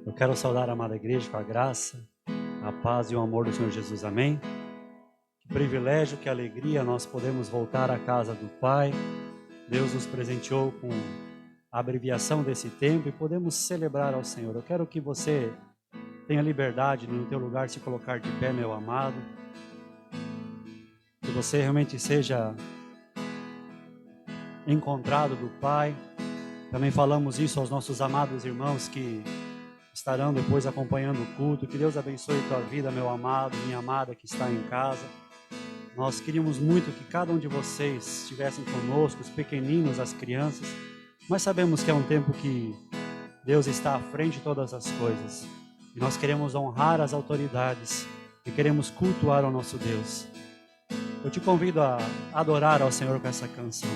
Eu quero saudar a amada igreja com a graça, a paz e o amor do Senhor Jesus, amém? Que privilégio, que alegria nós podemos voltar à casa do Pai. Deus nos presenteou com a abreviação desse tempo e podemos celebrar ao Senhor. Eu quero que você tenha liberdade de no teu lugar se colocar de pé, meu amado. Que você realmente seja encontrado do Pai. Também falamos isso aos nossos amados irmãos que estarão depois acompanhando o culto. Que Deus abençoe tua vida, meu amado, minha amada que está em casa. Nós queríamos muito que cada um de vocês estivessem conosco, os pequeninos, as crianças, mas sabemos que é um tempo que Deus está à frente de todas as coisas. E nós queremos honrar as autoridades e queremos cultuar ao nosso Deus. Eu te convido a adorar ao Senhor com essa canção.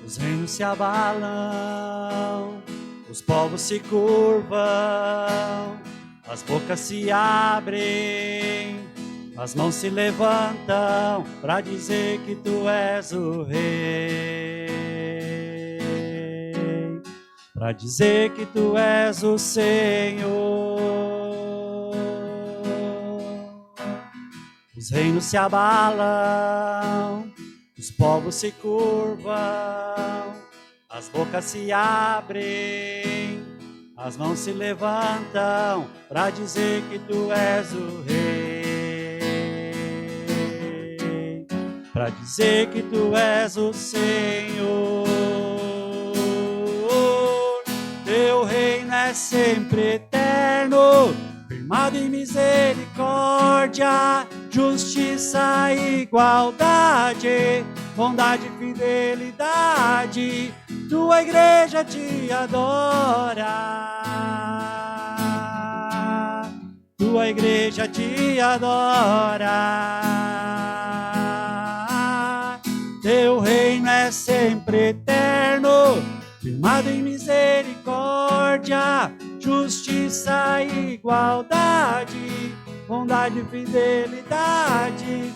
Os reinos se abalam, os povos se curvam, as bocas se abrem, as mãos se levantam para dizer que tu és o Rei, para dizer que tu és o Senhor. Os reinos se abalam, os povos se curvam, as bocas se abrem, as mãos se levantam para dizer que tu és o Rei, para dizer que tu és o Senhor. Teu reino é sempre eterno, firmado em misericórdia, justiça e igualdade, bondade e fidelidade. Tua igreja te adora, tua igreja te adora. Teu reino é sempre eterno, firmado em misericórdia, justiça e igualdade, bondade e fidelidade.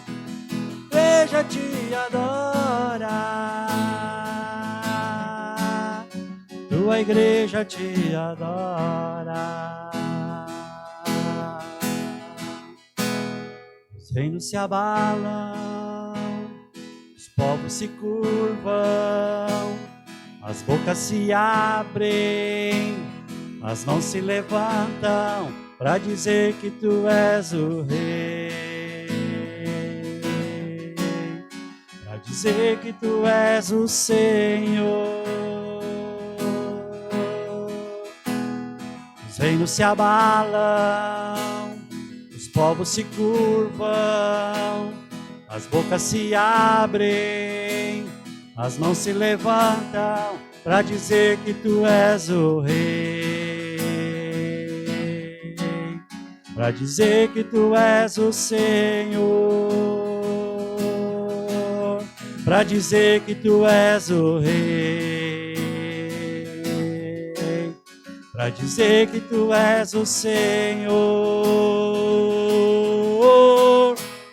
Igreja te adora, tua igreja te adora. Os reinos se abalam, os povos se curvam, as bocas se abrem, as mãos se levantam para dizer que tu és o Rei, para dizer que tu és o Senhor. Os reinos se abalam, os povos se curvam, as bocas se abrem, as mãos se levantam para dizer que tu és o Rei, para dizer que tu és o Senhor, para dizer que tu és o Rei, para dizer que tu és o Senhor.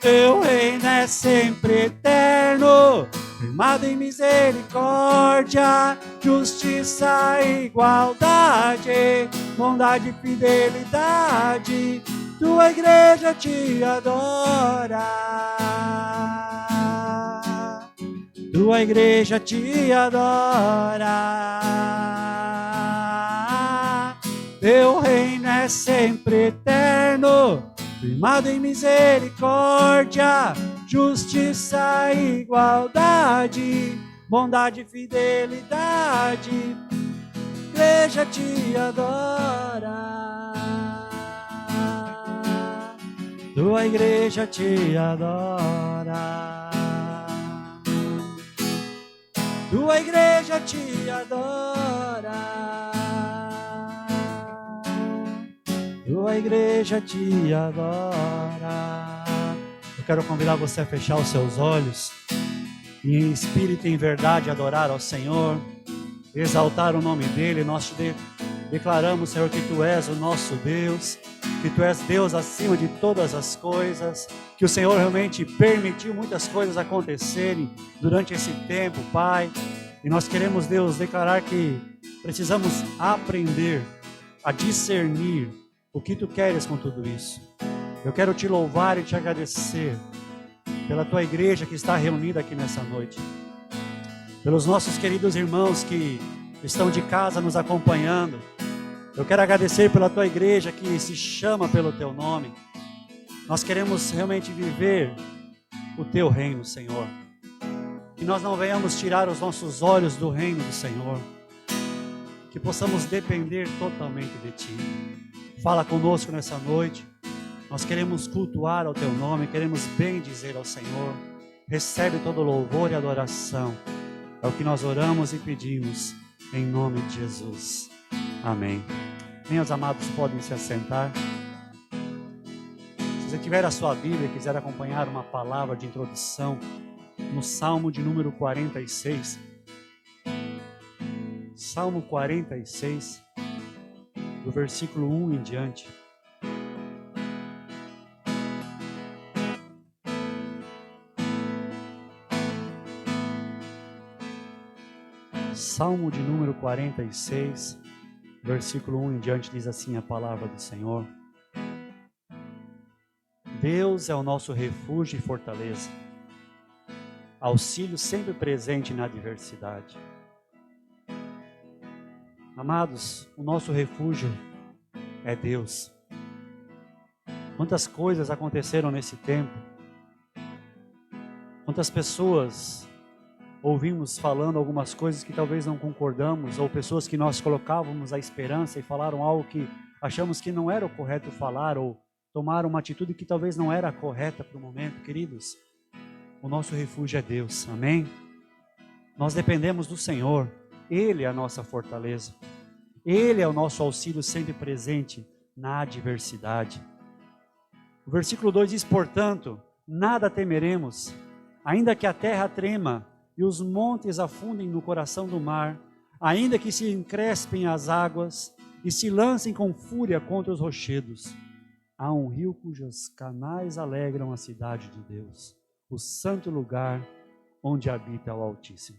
Teu reino é sempre eterno, firmado em misericórdia, justiça e igualdade, bondade e fidelidade. Tua igreja te adora, tua igreja te adora. Teu reino é sempre eterno, firmado em misericórdia, justiça e igualdade, bondade e fidelidade. Igreja te adora, tua igreja te adora, tua igreja te adora, tua igreja te adora. Eu quero convidar você a fechar os seus olhos e em espírito e em verdade adorar ao Senhor, exaltar o nome dEle. Nós te declaramos, Senhor, que Tu és o nosso Deus, que Tu és Deus acima de todas as coisas, que o Senhor realmente permitiu muitas coisas acontecerem durante esse tempo, Pai. E nós queremos, Deus, declarar que precisamos aprender a discernir o que Tu queres com tudo isso. Eu quero Te louvar e Te agradecer pela Tua igreja que está reunida aqui nessa noite, pelos nossos queridos irmãos que estão de casa nos acompanhando. Eu quero agradecer pela Tua igreja que se chama pelo Teu nome. Nós queremos realmente viver o Teu reino, Senhor. Que nós não venhamos tirar os nossos olhos do reino do Senhor. Que possamos depender totalmente de Ti. Fala conosco nessa noite. Nós queremos cultuar ao Teu nome, queremos bendizer ao Senhor. Recebe todo louvor e adoração. É o que nós oramos e pedimos, em nome de Jesus. Amém. Meus amados, podem se assentar. Se você tiver a sua Bíblia e quiser acompanhar uma palavra de introdução, no Salmo de número 46. Salmo 46, do versículo 1 em diante. Salmo de número 46, versículo 1 em diante, diz assim a palavra do Senhor. Deus é o nosso refúgio e fortaleza, auxílio sempre presente na adversidade. Amados, o nosso refúgio é Deus. Quantas coisas aconteceram nesse tempo, quantas pessoas ouvimos falando algumas coisas que talvez não concordamos, ou pessoas que nós colocávamos a esperança e falaram algo que achamos que não era o correto falar, ou tomaram uma atitude que talvez não era a correta para o momento. Queridos, o nosso refúgio é Deus, amém? Nós dependemos do Senhor, Ele é a nossa fortaleza, Ele é o nosso auxílio sempre presente na adversidade. O versículo 2 diz, portanto, nada temeremos, ainda que a terra trema e os montes afundem no coração do mar, ainda que se encrespem as águas e se lancem com fúria contra os rochedos. Há um rio cujos canais alegram a cidade de Deus, o santo lugar onde habita o Altíssimo.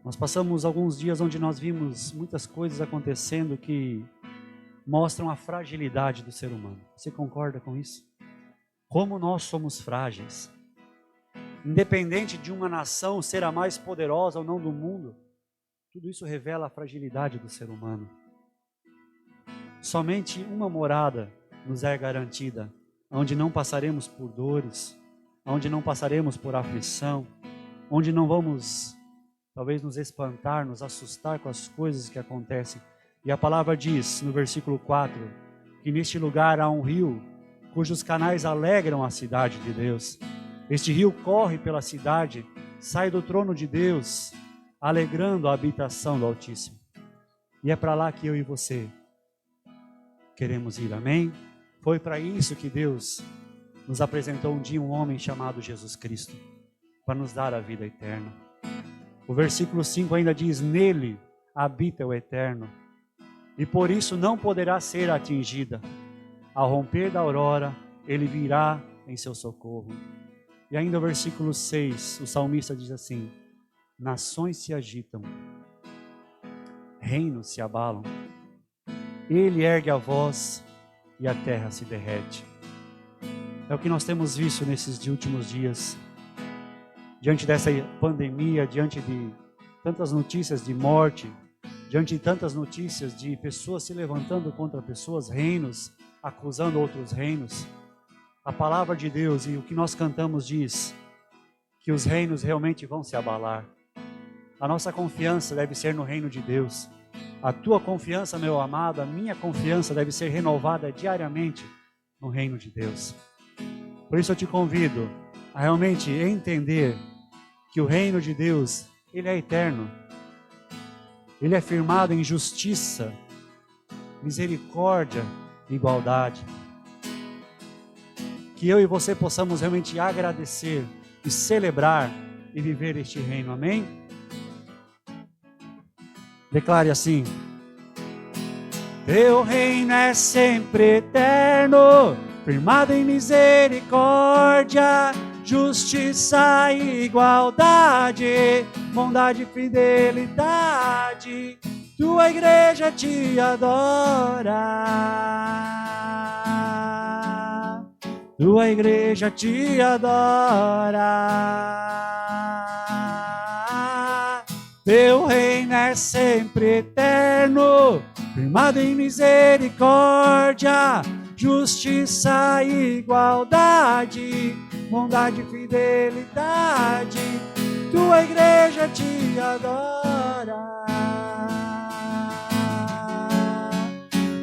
Nós passamos alguns dias onde nós vimos muitas coisas acontecendo que mostram a fragilidade do ser humano. Você concorda com isso? Como nós somos frágeis. Independente de uma nação ser a mais poderosa ou não do mundo, tudo isso revela a fragilidade do ser humano. Somente uma morada nos é garantida, onde não passaremos por dores, onde não passaremos por aflição, onde não vamos, talvez, nos espantar, nos assustar com as coisas que acontecem. E a palavra diz, no versículo 4, que neste lugar há um rio, cujos canais alegram a cidade de Deus. Este rio corre pela cidade, sai do trono de Deus, alegrando a habitação do Altíssimo. E é para lá que eu e você queremos ir, amém? Foi para isso que Deus nos apresentou um dia um homem chamado Jesus Cristo, para nos dar a vida eterna. O versículo 5 ainda diz, nele habita o Eterno, e por isso não poderá ser atingida. Ao romper da aurora, ele virá em seu socorro. E ainda o versículo 6, o salmista diz assim, nações se agitam, reinos se abalam, ele ergue a voz e a terra se derrete. É o que nós temos visto nesses últimos dias, diante dessa pandemia, diante de tantas notícias de morte, diante de tantas notícias de pessoas se levantando contra pessoas, reinos acusando outros reinos. A palavra de Deus e o que nós cantamos diz que os reinos realmente vão se abalar. A nossa confiança deve ser no reino de Deus. A tua confiança, meu amado, a minha confiança deve ser renovada diariamente no reino de Deus. Por isso eu te convido a realmente entender que o reino de Deus, ele é eterno. Ele é firmado em justiça, misericórdia e igualdade. Que eu e você possamos realmente agradecer e celebrar e viver este reino, amém? Declare assim: teu reino é sempre eterno, firmado em misericórdia, justiça e igualdade, bondade e fidelidade. Tua igreja te adora. Tua igreja te adora. Teu reino é sempre eterno, firmado em misericórdia, justiça e igualdade, bondade e fidelidade. Tua igreja te adora.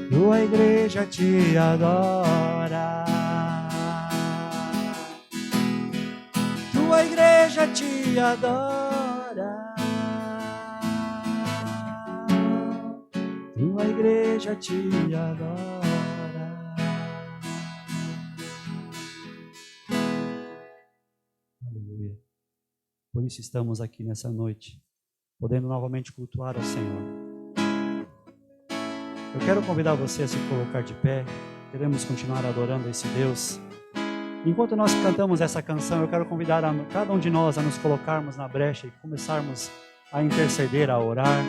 Tua igreja te adora. Tua igreja te adora. Tua igreja te adora. Aleluia. Por isso estamos aqui nessa noite, podendo novamente cultuar ao Senhor. Eu quero convidar você a se colocar de pé. Queremos continuar adorando esse Deus. Enquanto nós cantamos essa canção, eu quero convidar cada um de nós a nos colocarmos na brecha e começarmos a interceder, a orar,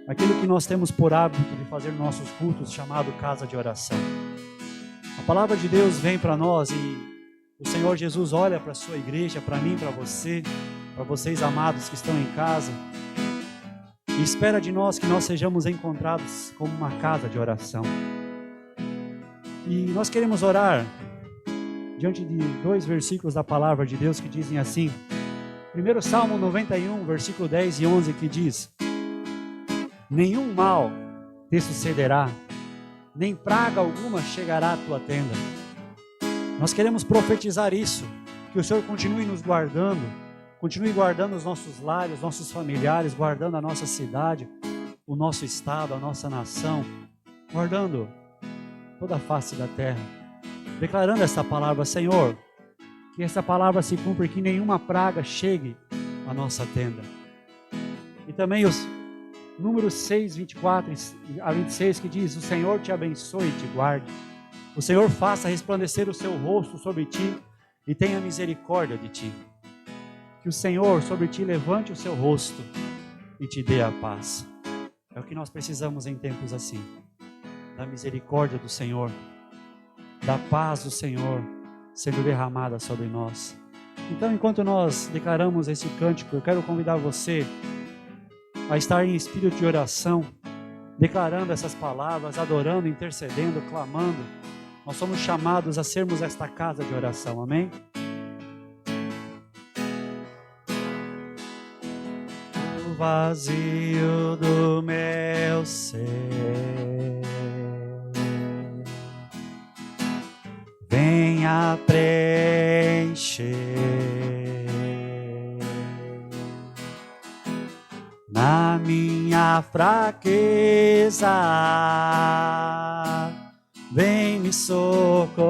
aquilo que nós temos por hábito de fazer nossos cultos, chamado casa de oração. A palavra de Deus vem para nós e o Senhor Jesus olha para a sua igreja, para mim, para vocês amados que estão em casa, e espera de nós que nós sejamos encontrados como uma casa de oração. E nós queremos orar diante de 2 versículos da palavra de Deus que dizem assim. Primeiro Salmo 91, versículo 10 e 11, que diz: nenhum mal te sucederá, nem praga alguma chegará à tua tenda. Nós queremos profetizar isso, que o Senhor continue nos guardando, continue guardando os nossos lares, nossos familiares, guardando a nossa cidade, o nosso estado, a nossa nação, guardando toda a face da terra, declarando essa palavra. Senhor, que essa palavra se cumpra e que nenhuma praga chegue à nossa tenda. E também os Números 6, 24 a 26, que diz: o Senhor te abençoe e te guarde. O Senhor faça resplandecer o seu rosto sobre ti e tenha misericórdia de ti. Que o Senhor sobre ti levante o seu rosto e te dê a paz. É o que nós precisamos em tempos assim. Da misericórdia do Senhor, da paz do Senhor sendo derramada sobre nós. Então, enquanto nós declaramos esse cântico, eu quero convidar você a estar em espírito de oração, declarando essas palavras, adorando, intercedendo, clamando. Nós somos chamados a sermos esta casa de oração, amém? O vazio do meu ser venha preencher na minha fraqueza, vem me socorrer.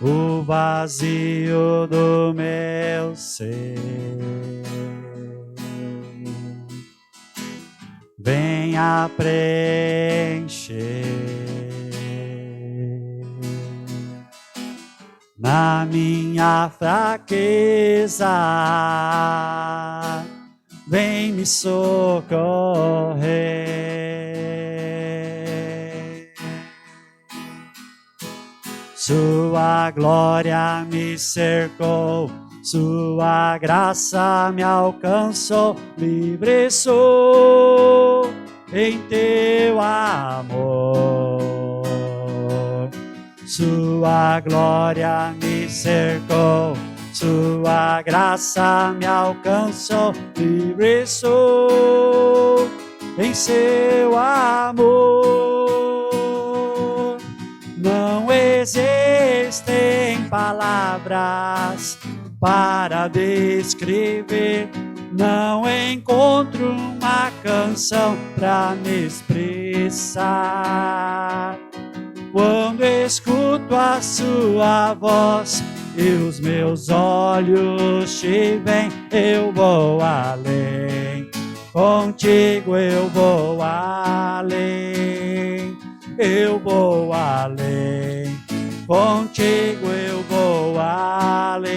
O vazio do meu ser venha preencher na minha fraqueza, vem me socorrer. Sua glória me cercou, sua graça me alcançou, livre sou em teu amor. Sua glória me cercou, sua graça me alcançou, livre sou em seu amor. Não existem palavras para descrever, não encontro uma canção para me expressar. Quando escuto a sua voz e os meus olhos te veem, eu vou além, contigo eu vou além. eu vou além. Contigo eu vou além.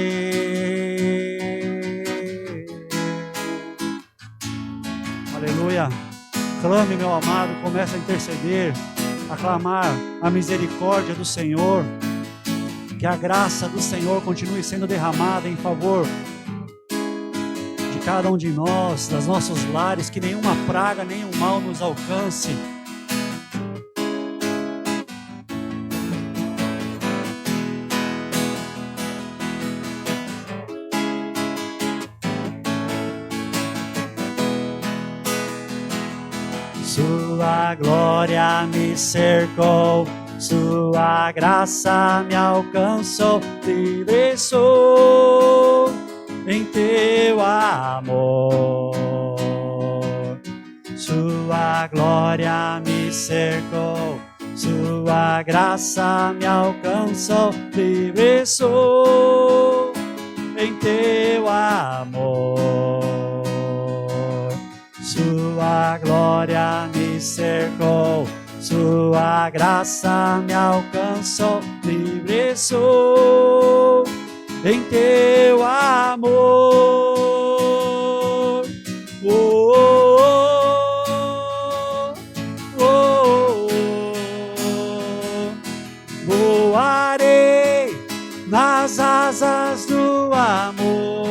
Aleluia. Clame, meu amado, comece a interceder, a clamar a misericórdia do Senhor. Que a graça do Senhor continue sendo derramada em favor de cada um de nós, dos nossos lares, que nenhuma praga, nenhum mal nos alcance. Sua glória me cercou, sua graça me alcançou, livre sou em teu amor. Sua glória me cercou, sua graça me alcançou, livre sou em teu amor. Sua glória me cercou, sua graça me alcançou, livre sou em teu amor. Oh, oh, oh, oh. Voarei nas asas do amor.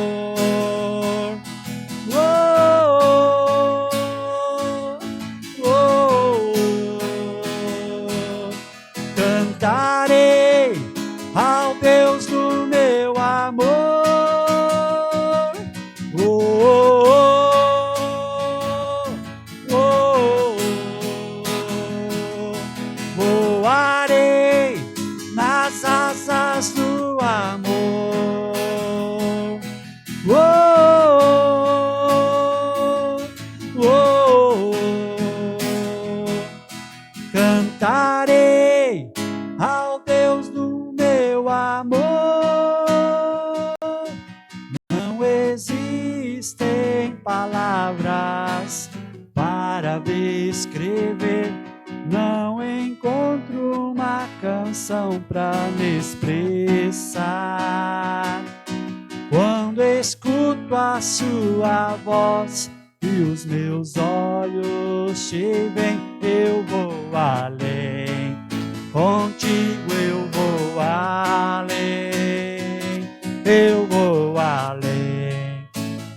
Cantarei ao Deus do meu amor. Oh, oh, oh, oh. Voarei nas asas do amor. Oh, oh, oh, oh. Cantarei ao Deus do meu amor. Não existem palavras para descrever, não encontro uma canção para me expressar. Quando escuto a sua voz e os meus olhos te veem, eu vou além. Contigo eu vou além, eu vou além,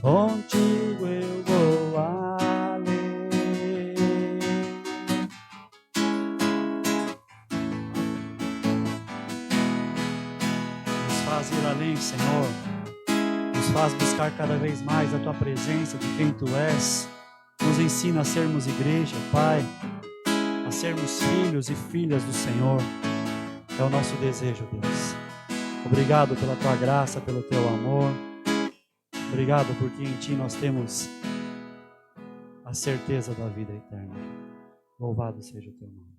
contigo eu vou além. Nos faz ir além, Senhor, nos faz buscar cada vez mais a Tua presença de quem Tu és, nos ensina a sermos igreja, Pai, a sermos filhos e filhas do Senhor. É o nosso desejo, Deus. Obrigado pela Tua graça, pelo Teu amor. Obrigado porque em Ti nós temos a certeza da vida eterna. Louvado seja o Teu nome.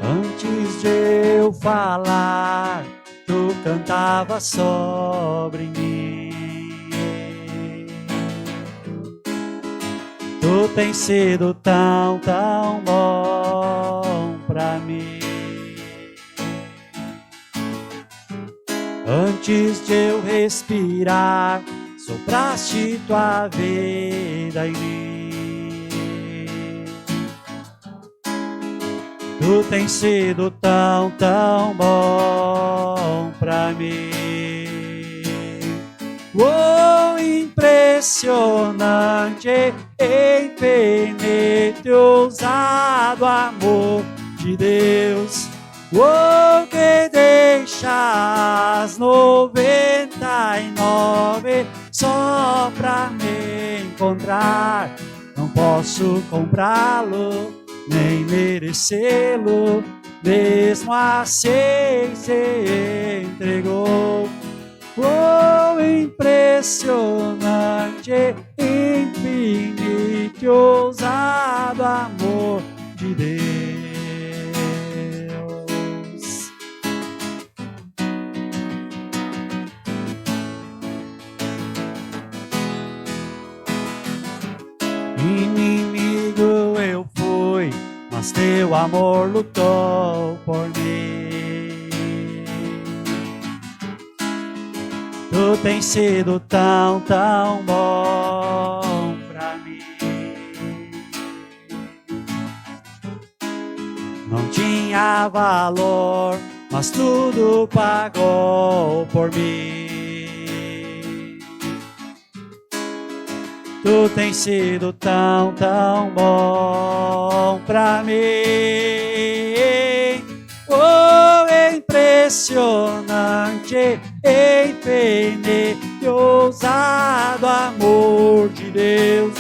Antes de eu falar, Tu cantava sobre mim. Tu tens sido tão, tão bom pra mim. Antes de eu respirar, sopraste Tua vida em mim. Tu tens sido tão, tão bom pra mim. Oh, impressionante, infinito, ousado amor de Deus. Oh, que deixa as 99 só pra me encontrar. Não posso comprá-lo, nem merecê-lo, mesmo assim se entregou. Oh, impressionante, infinito, Inimigo eu fui, mas teu amor lutou por mim. Tu tens sido tão, tão bom pra mim. Não tinha valor, mas tudo pagou por mim. Tu tens sido tão, tão bom pra mim. Oh, impressionante, infinito, ousado amor de Deus.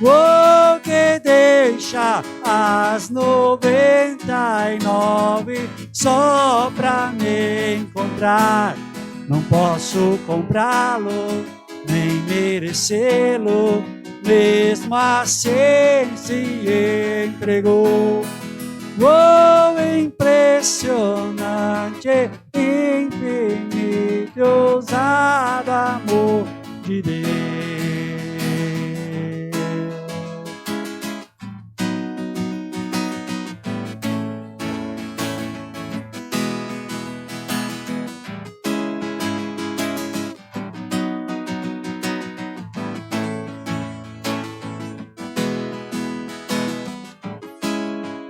Oh, que deixa as 99 só pra me encontrar. Não posso comprá-lo, nem merecê-lo, mesmo assim se entregou. Oh, impressionante, infinito, ousado amor de Deus.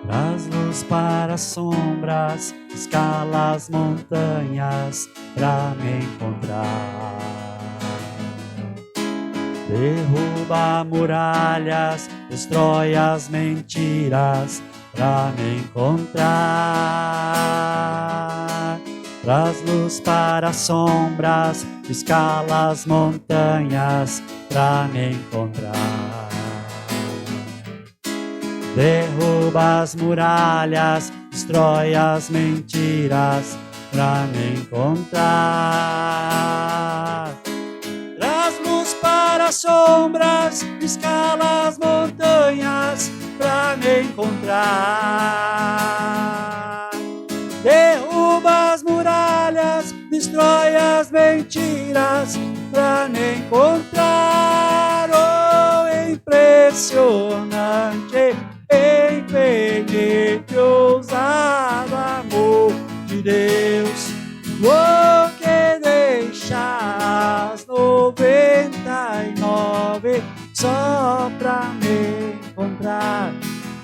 Traz luz para as sombras, escala as montanhas pra me encontrar. Derruba muralhas, destrói as mentiras pra me encontrar. Traz luz para as sombras, escala as montanhas pra me encontrar. Derruba as muralhas, destrói as mentiras pra me encontrar. Traz luz para as sombras, escala as montanhas pra me encontrar. Derruba as muralhas, destrói as mentiras pra me encontrar. Oh, impressionante, infinito, ousado amor de Deus. Oh, que deixa as 99 só pra me encontrar.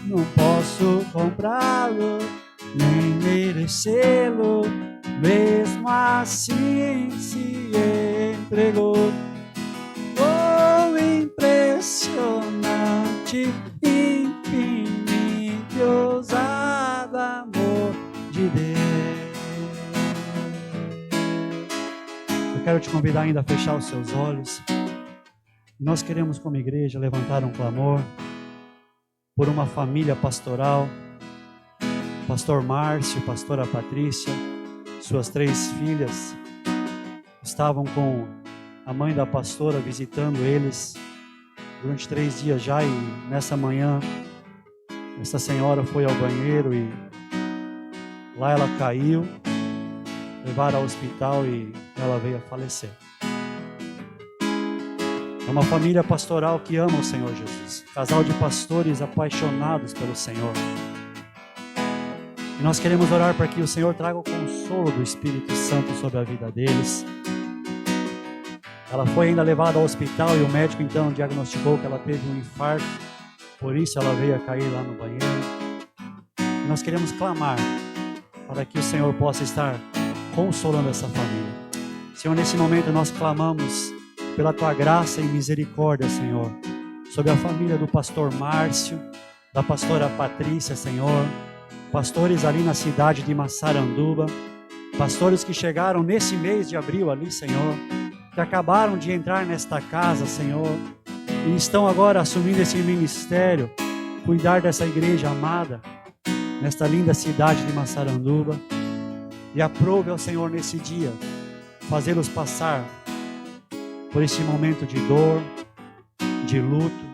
Não posso comprá-lo, nem merecê-lo, mesmo assim se entregou. Oh, impressionante, infinito, ousado amor de Deus. Eu quero te convidar ainda a fechar os seus olhos. Nós queremos, como igreja, levantar um clamor por uma família pastoral. Pastor Márcio, pastora Patrícia, suas 3 filhas estavam com a mãe da pastora visitando eles durante 3 dias já, e nessa manhã essa senhora foi ao banheiro e lá ela caiu, levaram ao hospital e ela veio a falecer. É uma família pastoral que ama o Senhor Jesus, casal de pastores apaixonados pelo Senhor. E nós queremos orar para que o Senhor traga o consolo do Espírito Santo sobre a vida deles. Ela foi ainda levada ao hospital e o médico então diagnosticou que ela teve um infarto, por isso ela veio a cair lá no banheiro. E nós queremos clamar para que o Senhor possa estar consolando essa família. Senhor, nesse momento nós clamamos pela Tua graça e misericórdia, Senhor, sobre a família do pastor Márcio, da pastora Patrícia, Senhor, pastores ali na cidade de Massaranduba, pastores que chegaram nesse mês de abril ali, Senhor, que acabaram de entrar nesta casa, Senhor, e estão agora assumindo esse ministério, cuidar dessa igreja amada, nesta linda cidade de Massaranduba. E aprove ao Senhor nesse dia, fazê-los passar por esse momento de dor, de luto.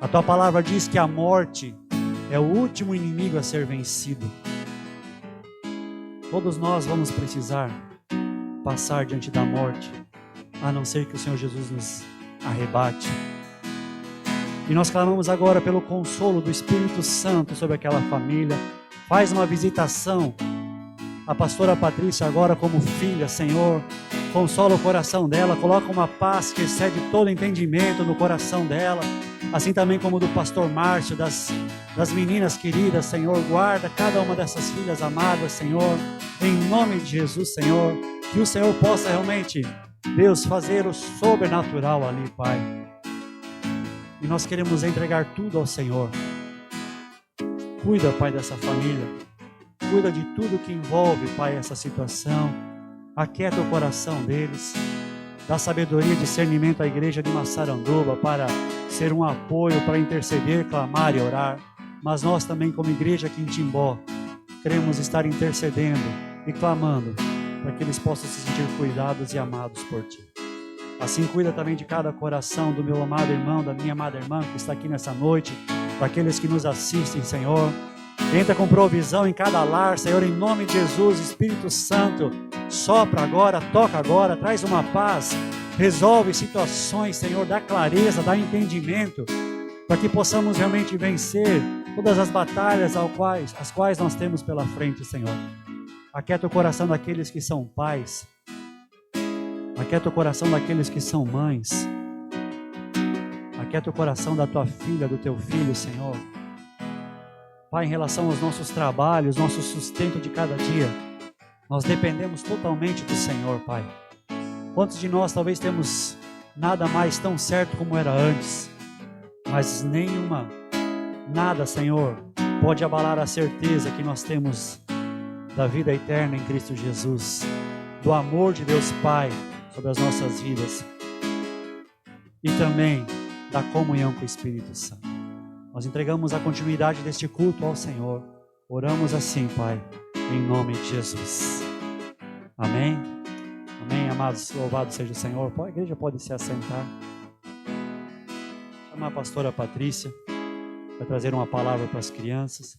A Tua palavra diz que a morte é o último inimigo a ser vencido. Todos nós vamos precisar passar diante da morte, a não ser que o Senhor Jesus nos arrebate. E nós clamamos agora pelo consolo do Espírito Santo sobre aquela família. Faz uma visitação. A pastora Patrícia agora como filha, Senhor, consola o coração dela, coloca uma paz que excede todo entendimento no coração dela, assim também como do pastor Márcio, das meninas queridas, Senhor, guarda cada uma dessas filhas amadas, Senhor, em nome de Jesus, Senhor, que o Senhor possa realmente, Deus, fazer o sobrenatural ali, Pai, e nós queremos entregar tudo ao Senhor. Cuida, Pai, dessa família, cuida de tudo que envolve, Pai, essa situação. Aquieta o coração deles. Dá sabedoria e discernimento à igreja de Massaranduba para ser um apoio, para interceder, clamar e orar. Mas nós também, como igreja aqui em Timbó, queremos estar intercedendo e clamando para que eles possam se sentir cuidados e amados por Ti. Assim, cuida também de cada coração do meu amado irmão, da minha amada irmã que está aqui nessa noite, daqueles que nos assistem, Senhor. Entra com provisão em cada lar, Senhor, em nome de Jesus. Espírito Santo, sopra agora, toca agora, traz uma paz, resolve situações, Senhor, dá clareza, dá entendimento, para que possamos realmente vencer todas as batalhas as quais nós temos pela frente, Senhor. Aquieta o coração daqueles que são pais, aquieta o coração daqueles que são mães, aquieta o coração da tua filha, do teu filho, Senhor. Pai, em relação aos nossos trabalhos, nosso sustento de cada dia, nós dependemos totalmente do Senhor, Pai. Quantos de nós talvez temos nada mais tão certo como era antes, mas nada, Senhor, pode abalar a certeza que nós temos da vida eterna em Cristo Jesus, do amor de Deus Pai sobre as nossas vidas e também da comunhão com o Espírito Santo. Nós entregamos a continuidade deste culto ao Senhor. Oramos assim, Pai, em nome de Jesus. Amém? Amém, amados. Louvado seja o Senhor. A igreja pode se assentar. Chamar a pastora Patrícia para trazer uma palavra para as crianças.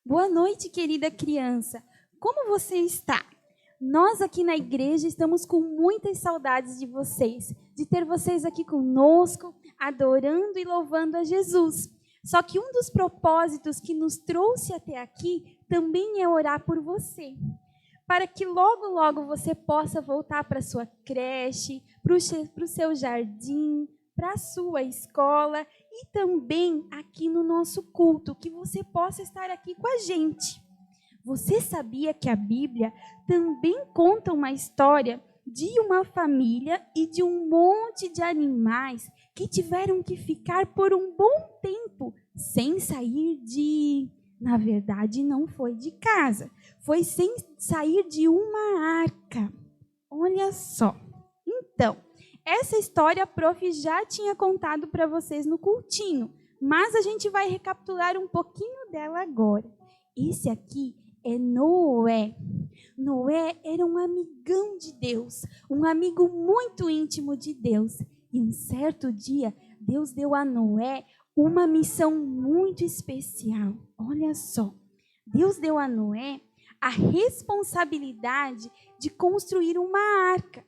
Boa noite, querida criança. Como você está? Nós aqui na igreja estamos com muitas saudades de vocês, de ter vocês aqui conosco, adorando e louvando a Jesus. Só que um dos propósitos que nos trouxe até aqui também é orar por você, para que logo, logo você possa voltar para a sua creche, para o seu jardim, para a sua escola e também aqui no nosso culto, que você possa estar aqui com a gente. Você sabia que a Bíblia também conta uma história de uma família e de um monte de animais que tiveram que ficar por um bom tempo sem sair na verdade, não foi de casa, foi sem sair de uma arca. Olha só. Então, essa história a prof já tinha contado para vocês no cultinho, mas a gente vai recapitular um pouquinho dela agora. Esse aqui é Noé. Noé era um amigão de Deus, um amigo muito íntimo de Deus. E um certo dia, Deus deu a Noé uma missão muito especial. Olha só, Deus deu a Noé a responsabilidade de construir uma arca.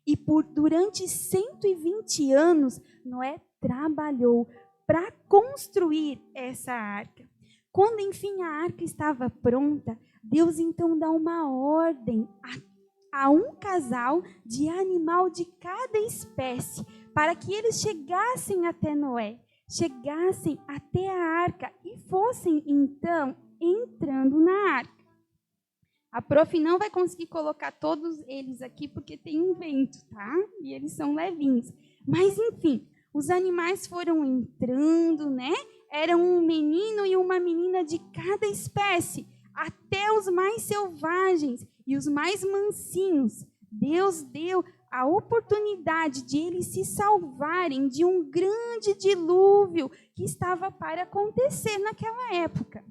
E durante 120 anos, Noé trabalhou para construir essa arca. Quando, enfim, a arca estava pronta, Deus então dá uma ordem a um casal de animal de cada espécie, para que eles chegassem até Noé, chegassem até a arca e fossem, então, entrando na arca. A prof não vai conseguir colocar todos eles aqui porque tem um vento, tá? E eles são levinhos. Mas, enfim, os animais foram entrando, né? Era um menino e uma menina de cada espécie, até os mais selvagens e os mais mansinhos. Deus deu a oportunidade de eles se salvarem de um grande dilúvio que estava para acontecer naquela época.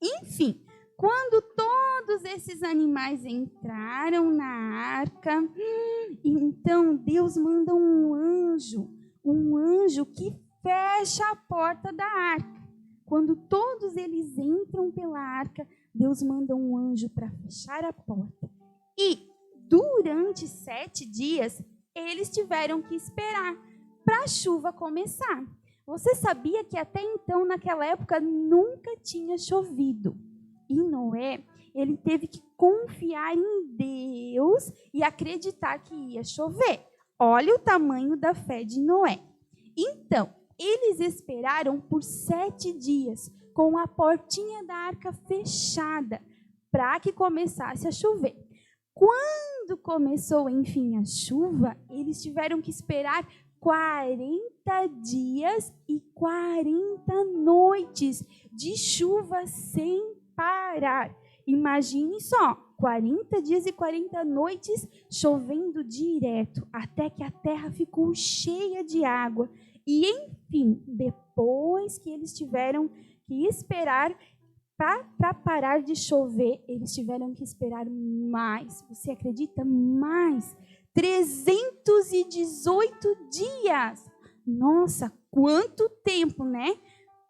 Enfim, Quando todos esses animais entraram na arca, então Deus manda um anjo que fecha a porta da arca. Quando todos eles entram pela arca, Deus manda um anjo para fechar a porta. E durante 7 dias, eles tiveram que esperar para a chuva começar. Você sabia que até então, naquela época, nunca tinha chovido? E Noé, ele teve que confiar em Deus e acreditar que ia chover. Olha o tamanho da fé de Noé. Então, eles esperaram por 7 dias, com a portinha da arca fechada, para que começasse a chover. Quando começou, enfim, a chuva, eles tiveram que esperar 40 dias e 40 noites de chuva sem parar. Imagine só, 40 dias e 40 noites chovendo direto, até que a terra ficou cheia de água. E, enfim, depois que eles tiveram que esperar para parar de chover, eles tiveram que esperar mais. Você acredita? Mais. 318 dias. Nossa, quanto tempo, né?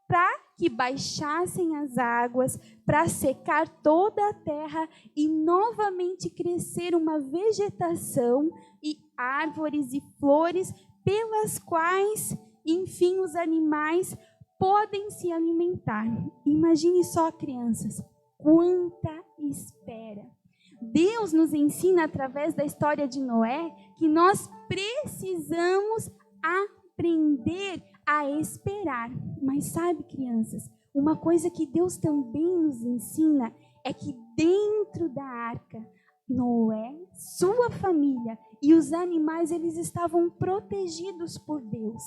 Para que baixassem as águas, para secar toda a terra e novamente crescer uma vegetação e árvores e flores pelas quais, enfim, os animais podem se alimentar. Imagine só, crianças, quanta espera. Deus nos ensina através da história de Noé que nós precisamos aprender a esperar. Mas sabe, crianças, uma coisa que Deus também nos ensina é que dentro da arca, Noé, sua família e os animais, eles estavam protegidos por Deus.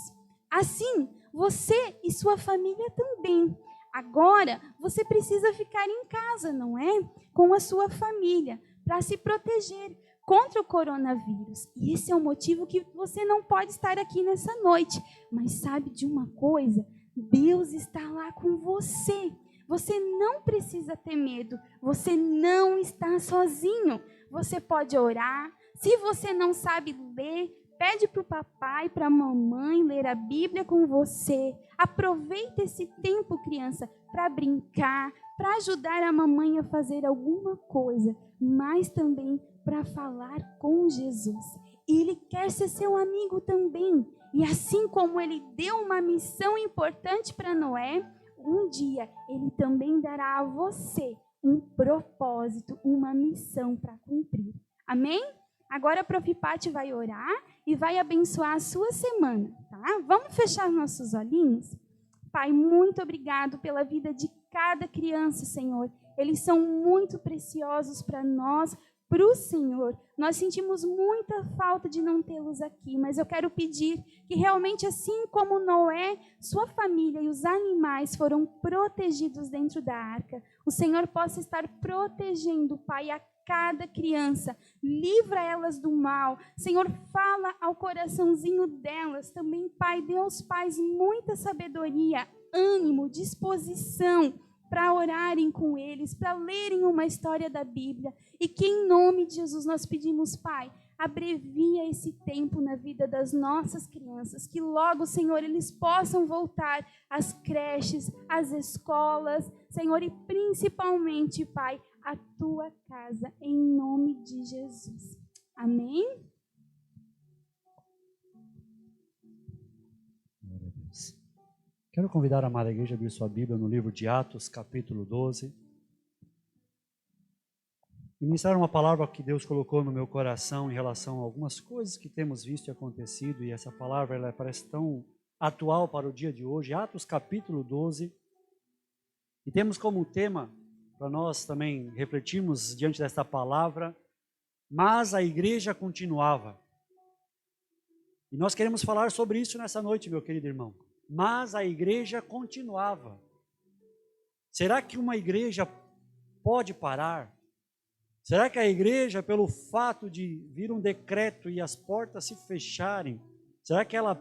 Assim, você e sua família também. Agora, você precisa ficar em casa, não é? Com a sua família, para se proteger contra o coronavírus. E esse é o motivo que você não pode estar aqui nessa noite. Mas sabe de uma coisa? Deus está lá com você. Você não precisa ter medo. Você não está sozinho. Você pode orar. Se você não sabe ler, pede para o papai, para a mamãe ler a Bíblia com você. Aproveita esse tempo, criança, para brincar, para ajudar a mamãe a fazer alguma coisa, mas também para falar com Jesus. Ele quer ser seu amigo também. E assim como ele deu uma missão importante para Noé, um dia ele também dará a você um propósito, uma missão para cumprir. Amém? Agora a Prof. Pati vai orar e vai abençoar a sua semana, tá? Vamos fechar nossos olhinhos? Pai, muito obrigado pela vida de cada criança, Senhor. Eles são muito preciosos para nós, para o Senhor. Nós sentimos muita falta de não tê-los aqui, mas eu quero pedir que realmente, assim como Noé, sua família e os animais foram protegidos dentro da arca, o Senhor possa estar protegendo, Pai, a cada criança, livra elas do mal. Senhor, fala ao coraçãozinho delas também, Pai. Deus, Pai, muita sabedoria, ânimo, disposição para orarem com eles, para lerem uma história da Bíblia. E que em nome de Jesus nós pedimos, Pai, abrevia esse tempo na vida das nossas crianças, que logo, Senhor, eles possam voltar às creches, às escolas, Senhor, e principalmente, Pai, a tua casa, em nome de Jesus. Amém? Glória a Deus. Quero convidar a amada igreja a abrir sua Bíblia no livro de Atos, capítulo 12. E ministrar uma palavra que Deus colocou no meu coração em relação a algumas coisas que temos visto e acontecido, e essa palavra ela parece tão atual para o dia de hoje. Atos, capítulo 12. E temos como tema, para nós também refletirmos diante desta palavra, mas a igreja continuava. E nós queremos falar sobre isso nessa noite, meu querido irmão. Mas a igreja continuava. Será que uma igreja pode parar? Será que a igreja, pelo fato de vir um decreto e as portas se fecharem, será que ela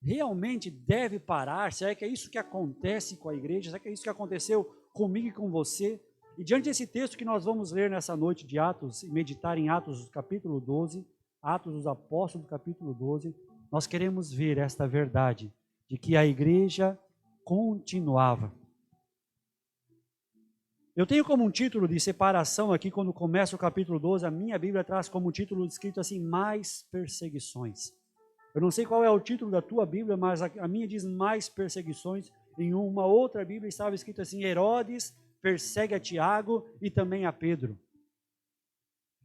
realmente deve parar? Será que é isso que acontece com a igreja? Será que é isso que aconteceu comigo e com você? E diante desse texto que nós vamos ler nessa noite de Atos, e meditar em Atos capítulo 12, Atos dos Apóstolos capítulo 12, nós queremos ver esta verdade, de que a igreja continuava. Eu tenho como um título de separação aqui, quando começa o capítulo 12, a minha Bíblia traz como título escrito assim, mais perseguições. Eu não sei qual é o título da tua Bíblia, mas a minha diz mais perseguições. Em uma outra Bíblia estava escrito assim, Herodes persegue a Tiago e também a Pedro.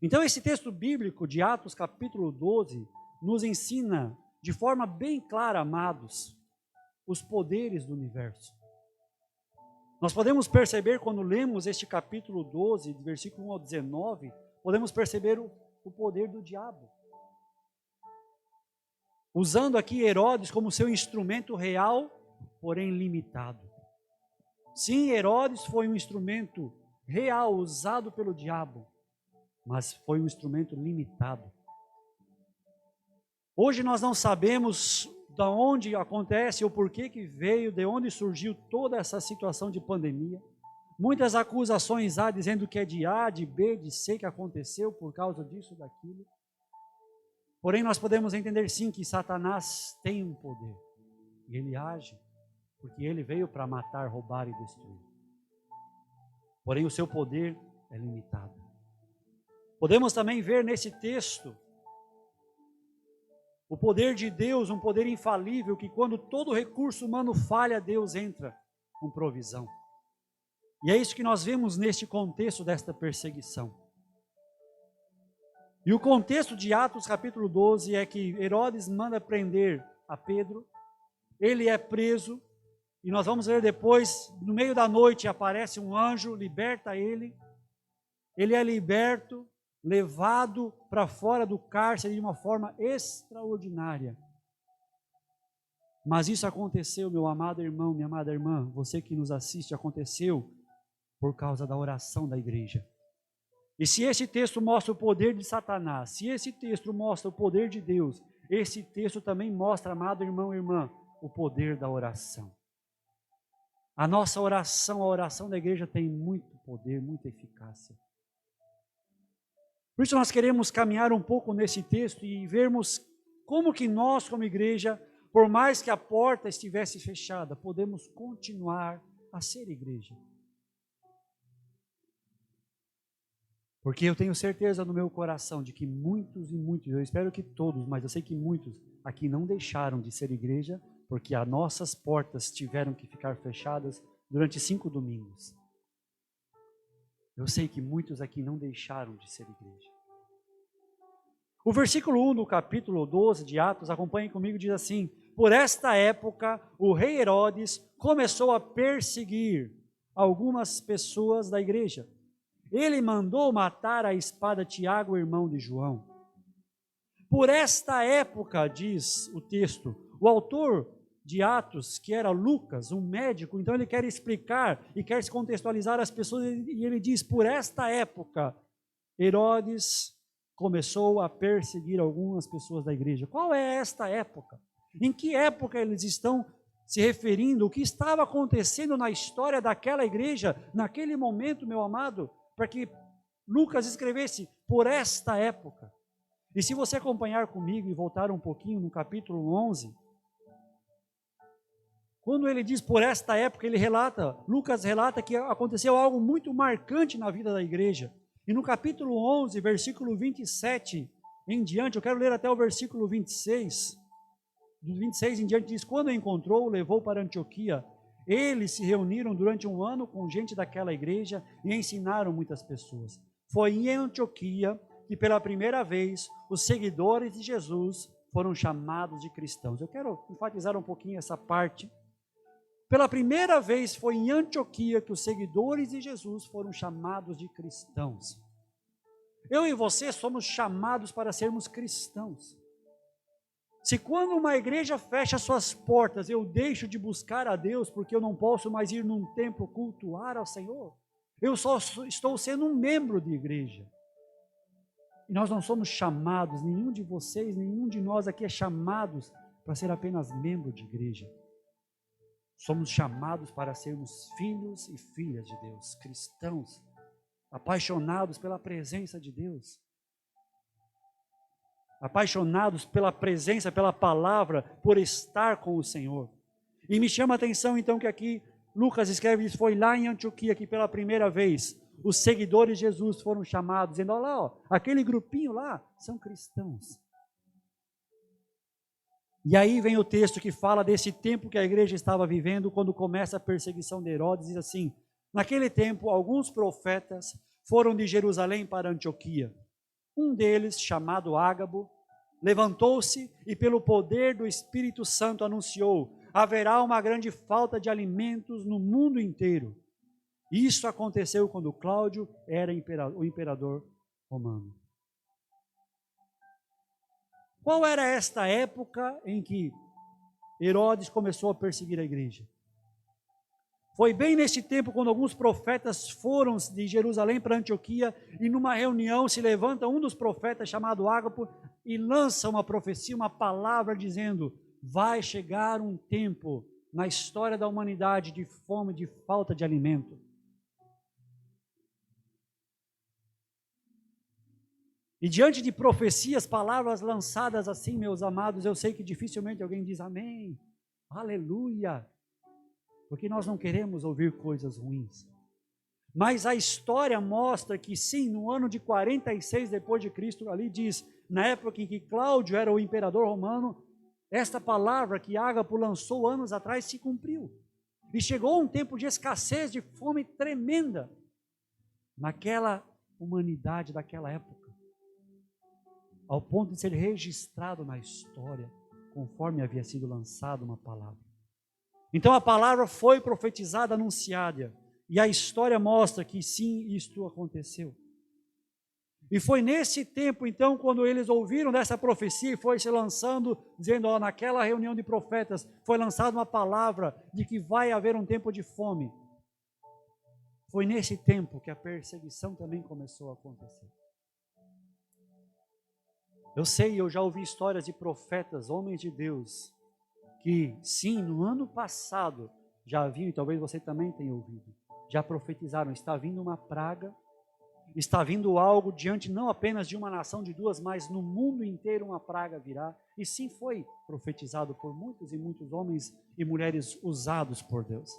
Então esse texto bíblico de Atos capítulo 12 nos ensina de forma bem clara, amados, os poderes do universo. Nós podemos perceber quando lemos este capítulo 12, de versículo 1 ao 19, podemos perceber o poder do diabo. Usando aqui Herodes como seu instrumento real, porém limitado. Sim, Herodes foi um instrumento real, usado pelo diabo, mas foi um instrumento limitado. Hoje nós não sabemos de onde acontece, o porquê que veio, de onde surgiu toda essa situação de pandemia. Muitas acusações há dizendo que é de A, de B, de C que aconteceu por causa disso, daquilo. Porém, nós podemos entender sim que Satanás tem um poder. E ele age, porque ele veio para matar, roubar e destruir. Porém, o seu poder é limitado. Podemos também ver nesse texto o poder de Deus, um poder infalível, que quando todo recurso humano falha, Deus entra com provisão. E é isso que nós vemos neste contexto desta perseguição. E o contexto de Atos capítulo 12 é que Herodes manda prender a Pedro, ele é preso, e nós vamos ver depois, no meio da noite aparece um anjo, liberta ele é liberto, levado para fora do cárcere de uma forma extraordinária. Mas isso aconteceu, meu amado irmão, minha amada irmã, você que nos assiste, aconteceu por causa da oração da igreja. E se esse texto mostra o poder de Satanás, se esse texto mostra o poder de Deus, esse texto também mostra, amado irmão e irmã, o poder da oração. A nossa oração, a oração da igreja tem muito poder, muita eficácia. Por isso nós queremos caminhar um pouco nesse texto e vermos como que nós, como igreja, por mais que a porta estivesse fechada, podemos continuar a ser igreja. Porque eu tenho certeza no meu coração de que muitos e muitos, eu espero que todos, mas eu sei que muitos aqui não deixaram de ser igreja, porque as nossas portas tiveram que ficar fechadas durante 5 domingos. Eu sei que muitos aqui não deixaram de ser igreja. O versículo 1 do capítulo 12 de Atos, acompanhem comigo, diz assim: por esta época, o rei Herodes começou a perseguir algumas pessoas da igreja. Ele mandou matar à espada Tiago, irmão de João. Por esta época, diz o texto, o autor de Atos, que era Lucas, um médico, então ele quer explicar e quer se contextualizar as pessoas, e ele diz, por esta época, Herodes começou a perseguir algumas pessoas da igreja. Qual é esta época? Em que época eles estão se referindo? O que estava acontecendo na história daquela igreja, naquele momento, meu amado, para que Lucas escrevesse por esta época? E se você acompanhar comigo e voltar um pouquinho no capítulo 11, quando ele diz por esta época, Lucas relata que aconteceu algo muito marcante na vida da igreja. E no capítulo 11, versículo 27 em diante, eu quero ler até o versículo 26, do 26 em diante, diz, quando o encontrou, o levou para Antioquia. Eles se reuniram durante 1 ano com gente daquela igreja e ensinaram muitas pessoas. Foi em Antioquia que pela primeira vez os seguidores de Jesus foram chamados de cristãos. Eu quero enfatizar um pouquinho essa parte. Pela primeira vez foi em Antioquia que os seguidores de Jesus foram chamados de cristãos. Eu e você somos chamados para sermos cristãos. Se quando uma igreja fecha suas portas, eu deixo de buscar a Deus porque eu não posso mais ir num templo cultuar ao Senhor, eu só estou sendo um membro de igreja. E nós não somos chamados, nenhum de vocês, nenhum de nós aqui é chamados para ser apenas membro de igreja. Somos chamados para sermos filhos e filhas de Deus, cristãos apaixonados pela presença de Deus, apaixonados pela presença, pela palavra, por estar com o Senhor. E me chama a atenção então que aqui Lucas escreve isso, foi lá em Antioquia que pela primeira vez os seguidores de Jesus foram chamados, dizendo, olha lá, ó, aquele grupinho lá são cristãos. E aí vem o texto que fala desse tempo que a igreja estava vivendo, quando começa a perseguição de Herodes, diz assim, naquele tempo alguns profetas foram de Jerusalém para Antioquia. Um deles, chamado Ágabo, levantou-se e pelo poder do Espírito Santo anunciou, haverá uma grande falta de alimentos no mundo inteiro. Isso aconteceu quando Cláudio era o imperador romano. Qual era esta época em que Herodes começou a perseguir a igreja? Foi bem neste tempo quando alguns profetas foram de Jerusalém para Antioquia e numa reunião se levanta um dos profetas chamado Ágabo e lança uma profecia, uma palavra dizendo, vai chegar um tempo na história da humanidade de fome, de falta de alimento. E diante de profecias, palavras lançadas assim, meus amados, eu sei que dificilmente alguém diz amém, aleluia, porque nós não queremos ouvir coisas ruins. Mas a história mostra que sim, no ano de 46 depois de Cristo, ali diz, na época em que Cláudio era o imperador romano, esta palavra que Ágabo lançou anos atrás se cumpriu. E chegou um tempo de escassez, de fome tremenda, naquela humanidade daquela época, ao ponto de ser registrado na história, conforme havia sido lançada uma palavra. Então a palavra foi profetizada, anunciada, e a história mostra que sim, isto aconteceu. E foi nesse tempo, então, quando eles ouviram dessa profecia e foi se lançando, dizendo, ó, naquela reunião de profetas, foi lançada uma palavra de que vai haver um tempo de fome. Foi nesse tempo que a perseguição também começou a acontecer. Eu sei, eu já ouvi histórias de profetas, homens de Deus, que sim, no ano passado, já haviam, e talvez você também tenha ouvido, já profetizaram, está vindo uma praga, está vindo algo diante não apenas de uma nação, de duas, mas no mundo inteiro uma praga virá. E sim, foi profetizado por muitos e muitos homens e mulheres usados por Deus.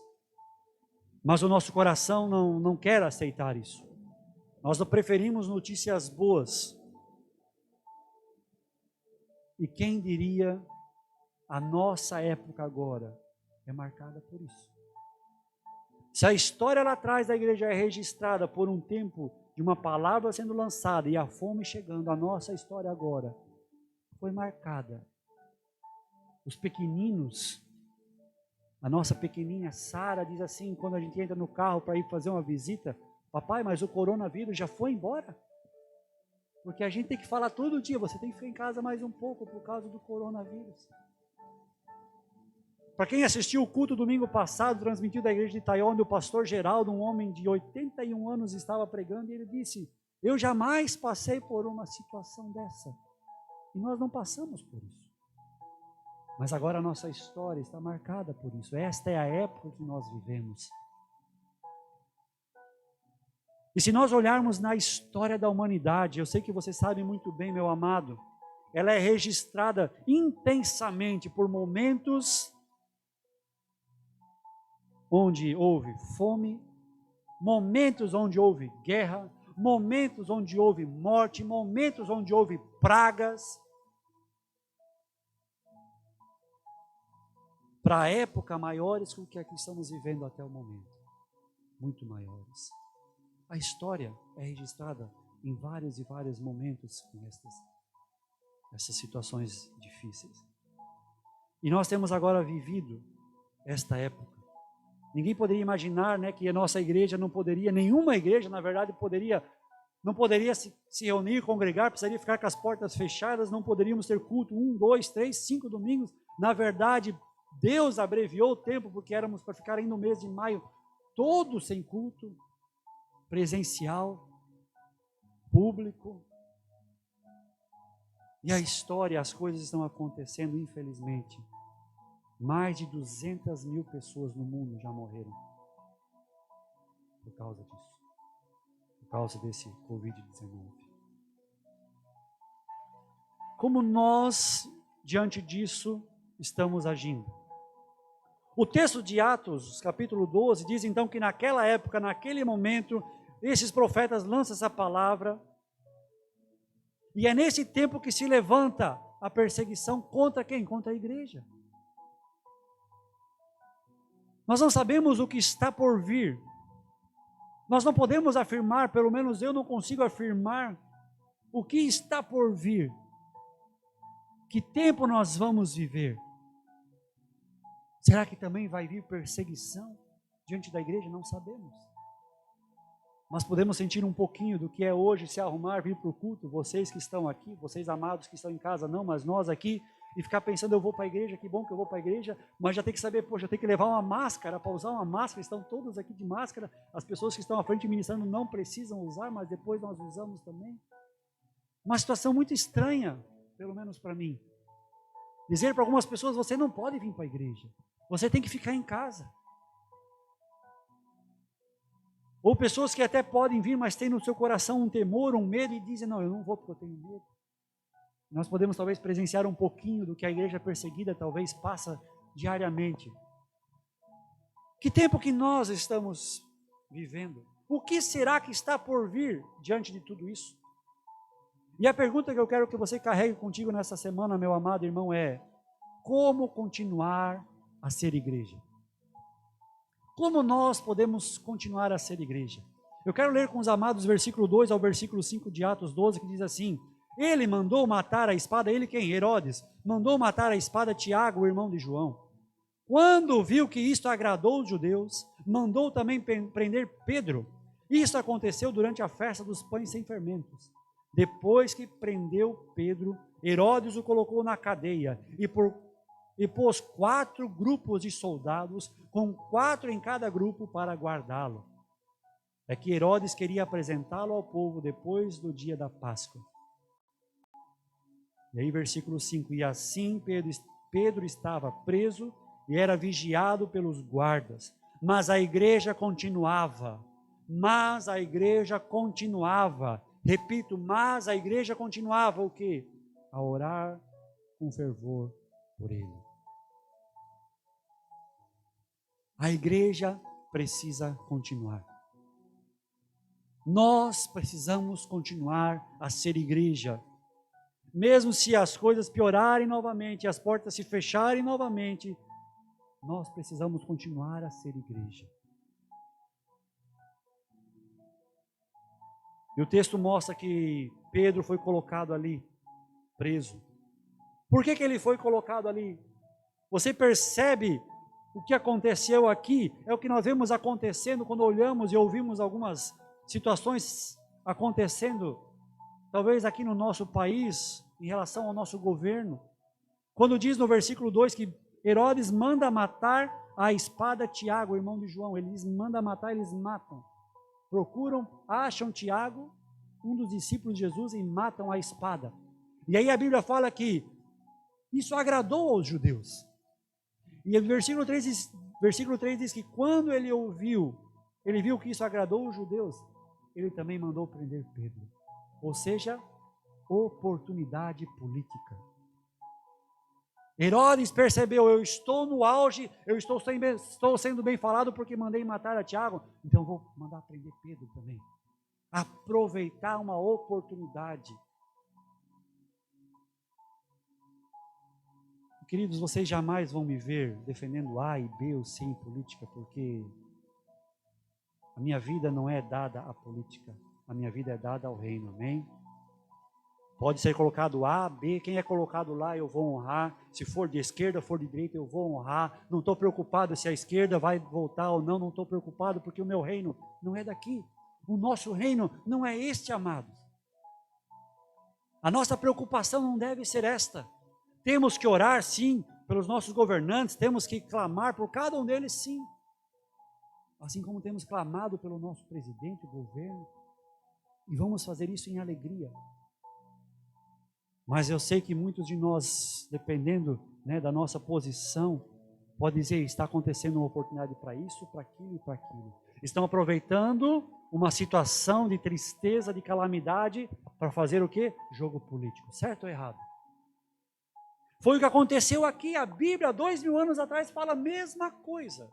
Mas o nosso coração não quer aceitar isso. Nós preferimos notícias boas. E quem diria, a nossa época agora é marcada por isso. Se a história lá atrás da igreja é registrada por um tempo de uma palavra sendo lançada e a fome chegando, a nossa história agora foi marcada. Os pequeninos, a nossa pequenininha Sara diz assim, quando a gente entra no carro para ir fazer uma visita, papai, mas o coronavírus já foi embora? Porque a gente tem que falar todo dia, você tem que ficar em casa mais um pouco por causa do coronavírus. Para quem assistiu o culto domingo passado, transmitido da igreja de Itaió, onde o pastor Geraldo, um homem de 81 anos, estava pregando, e ele disse, eu jamais passei por uma situação dessa. E nós não passamos por isso. Mas agora a nossa história está marcada por isso. Esta é a época que nós vivemos. E se nós olharmos na história da humanidade, eu sei que você sabe muito bem, meu amado, ela é registrada intensamente por momentos onde houve fome, momentos onde houve guerra, momentos onde houve morte, momentos onde houve pragas. Para a época, maiores do que a que estamos vivendo até o momento. Muito maiores. A história é registrada em vários e vários momentos com essas situações difíceis. E nós temos agora vivido esta época. Ninguém poderia imaginar, né, que a nossa igreja não poderia, nenhuma igreja, na verdade, não poderia se reunir, congregar, precisaria ficar com as portas fechadas, não poderíamos ter culto 1, 2, 3, 5 domingos. Na verdade, Deus abreviou o tempo, porque éramos para ficar ainda no mês de maio, todo sem culto, presencial, público. E a história, as coisas estão acontecendo, infelizmente. Mais de 200 mil pessoas no mundo já morreram por causa disso, por causa desse Covid-19. Como nós, diante disso, estamos agindo? O texto de Atos, capítulo 12, diz então que naquela época, naquele momento, esses profetas lançam essa palavra, e é nesse tempo que se levanta a perseguição contra quem? Contra a igreja. Nós não sabemos o que está por vir. Nós não podemos afirmar, pelo menos eu não consigo afirmar, o que está por vir. Que tempo nós vamos viver? Será que também vai vir perseguição diante da igreja? Não sabemos. Mas podemos sentir um pouquinho do que é hoje se arrumar, vir para o culto, vocês que estão aqui, vocês amados que estão em casa, não, mas nós aqui, e ficar pensando, eu vou para a igreja, que bom que eu vou para a igreja, mas já tem que saber, já tem que levar uma máscara, para usar uma máscara, estão todos aqui de máscara, as pessoas que estão à frente ministrando não precisam usar, mas depois nós usamos também. Uma situação muito estranha, pelo menos para mim. Dizer para algumas pessoas, você não pode vir para a igreja, você tem que ficar em casa. Ou pessoas que até podem vir, mas têm no seu coração um temor, um medo, e dizem, não, eu não vou porque eu tenho medo. Nós podemos talvez presenciar um pouquinho do que a igreja perseguida talvez passa diariamente. Que tempo que nós estamos vivendo? O que será que está por vir diante de tudo isso? E a pergunta que eu quero que você carregue contigo nessa semana, meu amado irmão, é: como continuar a ser igreja? Como nós podemos continuar a ser igreja? Eu quero ler com os amados versículo 2 ao versículo 5 de Atos 12, que diz assim: ele mandou matar a espada, ele quem? Herodes, mandou matar a espada Tiago, o irmão de João. Quando viu que isto agradou os judeus, mandou também prender Pedro. Isso aconteceu durante a festa dos pães sem fermentos. Depois que prendeu Pedro, Herodes o colocou na cadeia e pôs 4 grupos de soldados, com 4 em cada grupo, para guardá-lo. É que Herodes queria apresentá-lo ao povo depois do dia da Páscoa. E aí versículo 5, e assim Pedro estava preso e era vigiado pelos guardas, mas a igreja continuava, repito, mas a igreja continuava o quê? A orar com fervor por ele. A igreja precisa continuar. Nós precisamos continuar a ser igreja. Mesmo se as coisas piorarem novamente, as portas se fecharem novamente, nós precisamos continuar a ser igreja. E o texto mostra que Pedro foi colocado ali, preso. Por que ele foi colocado ali? Você percebe o que aconteceu aqui? É o que nós vemos acontecendo quando olhamos e ouvimos algumas situações acontecendo, talvez aqui no nosso país, em relação ao nosso governo. Quando diz no versículo 2 que Herodes manda matar a espada Tiago, o irmão de João. Eles mandam matar, eles matam. Procuram, acham Tiago, um dos discípulos de Jesus, e matam a espada. E aí a Bíblia fala que isso agradou aos judeus. E o versículo 3 diz que quando ele viu que isso agradou os judeus, ele também mandou prender Pedro. Ou seja, oportunidade política. Herodes percebeu, eu estou no auge, eu estou sendo bem falado porque mandei matar a Tiago, então vou mandar prender Pedro também. Aproveitar uma oportunidade. Queridos, vocês jamais vão me ver defendendo A e B ou C em política, porque a minha vida não é dada à política, a minha vida é dada ao reino, amém? Pode ser colocado A, B, quem é colocado lá eu vou honrar, se for de esquerda, for de direita eu vou honrar, não estou preocupado se a esquerda vai voltar ou não estou preocupado porque o meu reino não é daqui, o nosso reino não é este, amados. A nossa preocupação não deve ser esta. Temos que orar sim pelos nossos governantes, temos que clamar por cada um deles sim, assim como temos clamado pelo nosso presidente, o governo, e vamos fazer isso em alegria. Mas eu sei que muitos de nós, dependendo da nossa posição, pode dizer, está acontecendo uma oportunidade para isso, para aquilo e para aquilo. Estão aproveitando uma situação de tristeza, de calamidade, para fazer o quê? Jogo político. Certo ou errado? Foi o que aconteceu aqui. A Bíblia, 2000 anos atrás, fala a mesma coisa.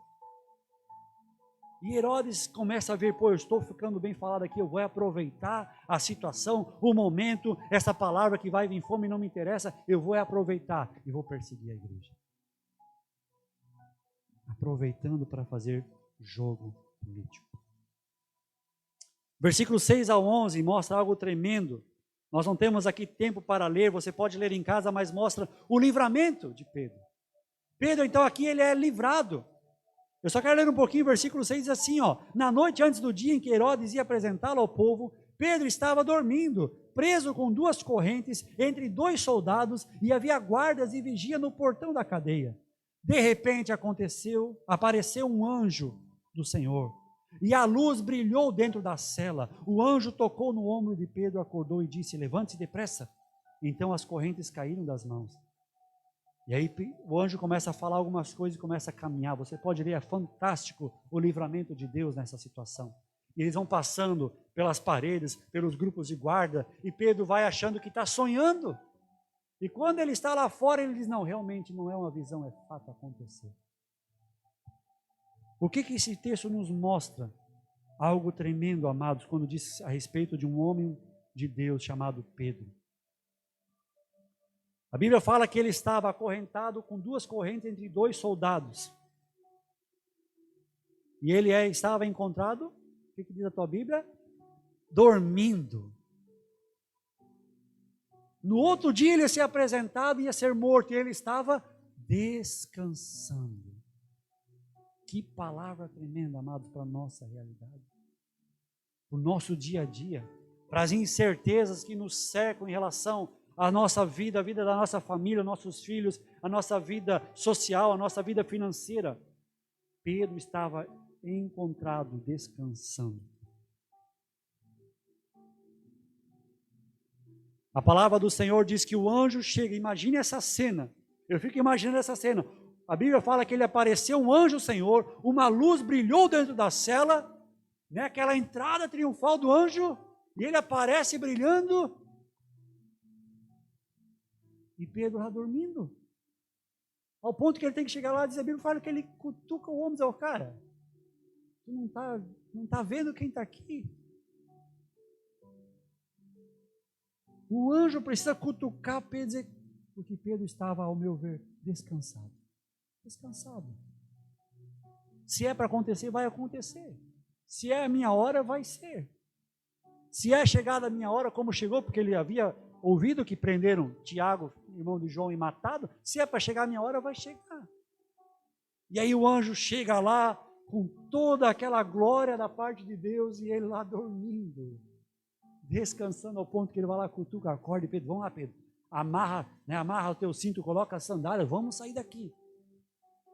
E Herodes começa a ver, pô, eu estou ficando bem falado aqui, eu vou aproveitar a situação, o momento, essa palavra que vai vir fome não me interessa, eu vou aproveitar e vou perseguir a igreja. Aproveitando para fazer jogo político. Versículos 6 ao 11 mostra algo tremendo. Nós não temos aqui tempo para ler, você pode ler em casa, mas mostra o livramento de Pedro. Pedro, então, aqui ele é livrado. Eu só quero ler um pouquinho, versículo 6 diz assim, ó: na noite antes do dia em que Herodes ia apresentá-lo ao povo, Pedro estava dormindo, preso com 2 correntes, entre 2 soldados, e havia guardas e vigia no portão da cadeia. De repente apareceu um anjo do Senhor, e a luz brilhou dentro da cela. O anjo tocou no ombro de Pedro, acordou e disse: levante-se depressa. Então as correntes caíram das mãos. E aí o anjo começa a falar algumas coisas e começa a caminhar. Você pode ver, é fantástico o livramento de Deus nessa situação. E eles vão passando pelas paredes, pelos grupos de guarda, e Pedro vai achando que está sonhando. E quando ele está lá fora, ele diz: não, realmente não é uma visão, é fato, aconteceu. O que esse texto nos mostra? Algo tremendo, amados, quando diz a respeito de um homem de Deus chamado Pedro. A Bíblia fala que ele estava acorrentado com 2 correntes entre 2 soldados. E ele estava encontrado, o que diz a tua Bíblia? Dormindo. No outro dia ele ia ser apresentado e ia ser morto, e ele estava descansando. Que palavra tremenda, amados, para a nossa realidade. Para o nosso dia a dia. Para as incertezas que nos cercam em relação à nossa vida, a vida da nossa família, nossos filhos, a nossa vida social, a nossa vida financeira. Pedro estava encontrado descansando. A palavra do Senhor diz que o anjo chega. Imagine essa cena. Eu fico imaginando essa cena. A Bíblia fala que ele apareceu, um anjo do Senhor, uma luz brilhou dentro da cela, né, aquela entrada triunfal do anjo, e ele aparece brilhando. E Pedro lá dormindo. Ao ponto que ele tem que chegar lá e dizer, a Bíblia fala que ele cutuca o homem e diz: cara, tu não tá vendo quem está aqui? O anjo precisa cutucar Pedro e dizer, porque Pedro estava, ao meu ver, descansado. Descansado. Se é para acontecer, vai acontecer. Se é a minha hora, vai ser. Se é chegada a minha hora, como chegou, porque ele havia ouvido que prenderam Tiago, irmão de João, e matado, se é para chegar a minha hora, vai chegar. E aí o anjo chega lá, com toda aquela glória da parte de Deus, e ele lá dormindo, descansando, ao ponto que ele vai lá, cutuca a corda, e Pedro, vamos lá, Pedro, amarra o teu cinto, coloca a sandália, vamos sair daqui.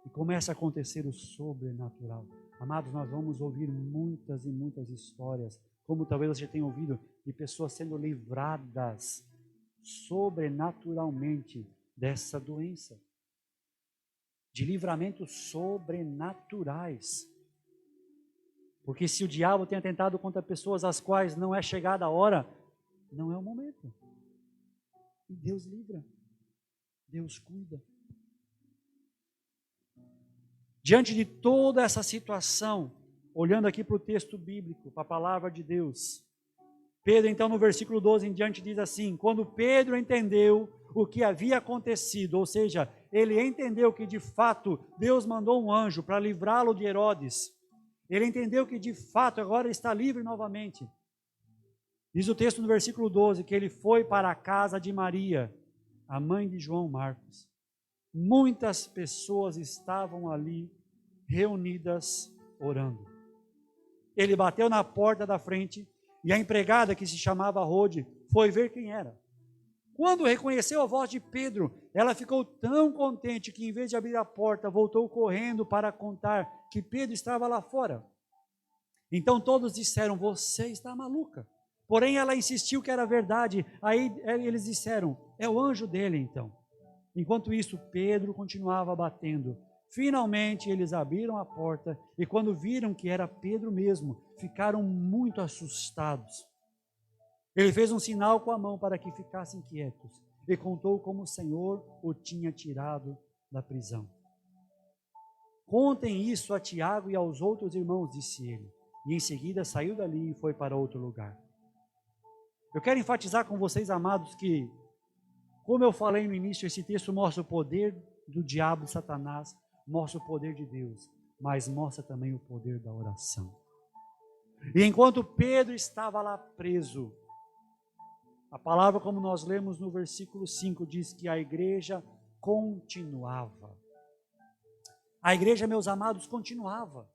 E começa a acontecer o sobrenatural. Amados, nós vamos ouvir muitas e muitas histórias, como talvez você tenha ouvido, de pessoas sendo livradas sobrenaturalmente dessa doença. De livramentos sobrenaturais. Porque se o diabo tem atentado contra pessoas às quais não é chegada a hora, não é o momento. E Deus livra. Deus cuida. Diante de toda essa situação, olhando aqui para o texto bíblico, para a palavra de Deus, Pedro, então, no versículo 12 em diante, diz assim: quando Pedro entendeu o que havia acontecido, ou seja, ele entendeu que de fato Deus mandou um anjo para livrá-lo de Herodes, ele entendeu que de fato agora ele está livre novamente. Diz o texto no versículo 12 que ele foi para a casa de Maria, a mãe de João Marcos. Muitas pessoas estavam ali reunidas orando. Ele bateu na porta da frente e a empregada, que se chamava Rode, foi ver quem era. Quando reconheceu a voz de Pedro, ela ficou tão contente que, em vez de abrir a porta, voltou correndo para contar que Pedro estava lá fora. Então todos disseram: você está maluca. Porém ela insistiu que era verdade. Aí eles disseram: é o anjo dele então. Enquanto isso, Pedro continuava batendo. Finalmente eles abriram a porta e quando viram que era Pedro mesmo, ficaram muito assustados. Ele fez um sinal com a mão para que ficassem quietos e contou como o Senhor o tinha tirado da prisão. Contem isso a Tiago e aos outros irmãos, disse ele. E em seguida saiu dali e foi para outro lugar. Eu quero enfatizar com vocês, amados, que, como eu falei no início, esse texto mostra o poder do diabo, Satanás, mostra o poder de Deus, mas mostra também o poder da oração. E enquanto Pedro estava lá preso, a palavra, como nós lemos no versículo 5, diz que a igreja continuava. A igreja, meus amados, continuava.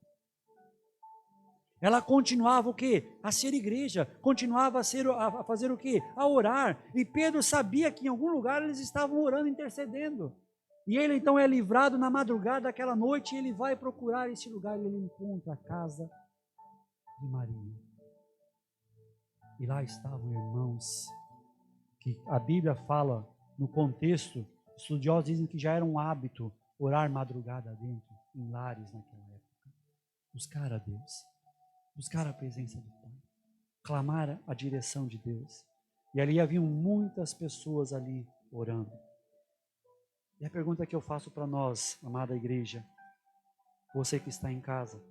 Ela continuava o quê? A ser igreja, continuava a fazer o quê? A orar. E Pedro sabia que em algum lugar eles estavam orando, intercedendo. E ele então é livrado na madrugada daquela noite e ele vai procurar esse lugar e ele encontra a casa de Maria. E lá estavam irmãos, que a Bíblia fala no contexto, estudiosos dizem que já era um hábito orar madrugada dentro, em lares naquela época. Buscar a Deus, buscar a presença do Pai, clamar a direção de Deus. E ali haviam muitas pessoas ali orando. E a pergunta que eu faço para nós, amada igreja, você que está em casa,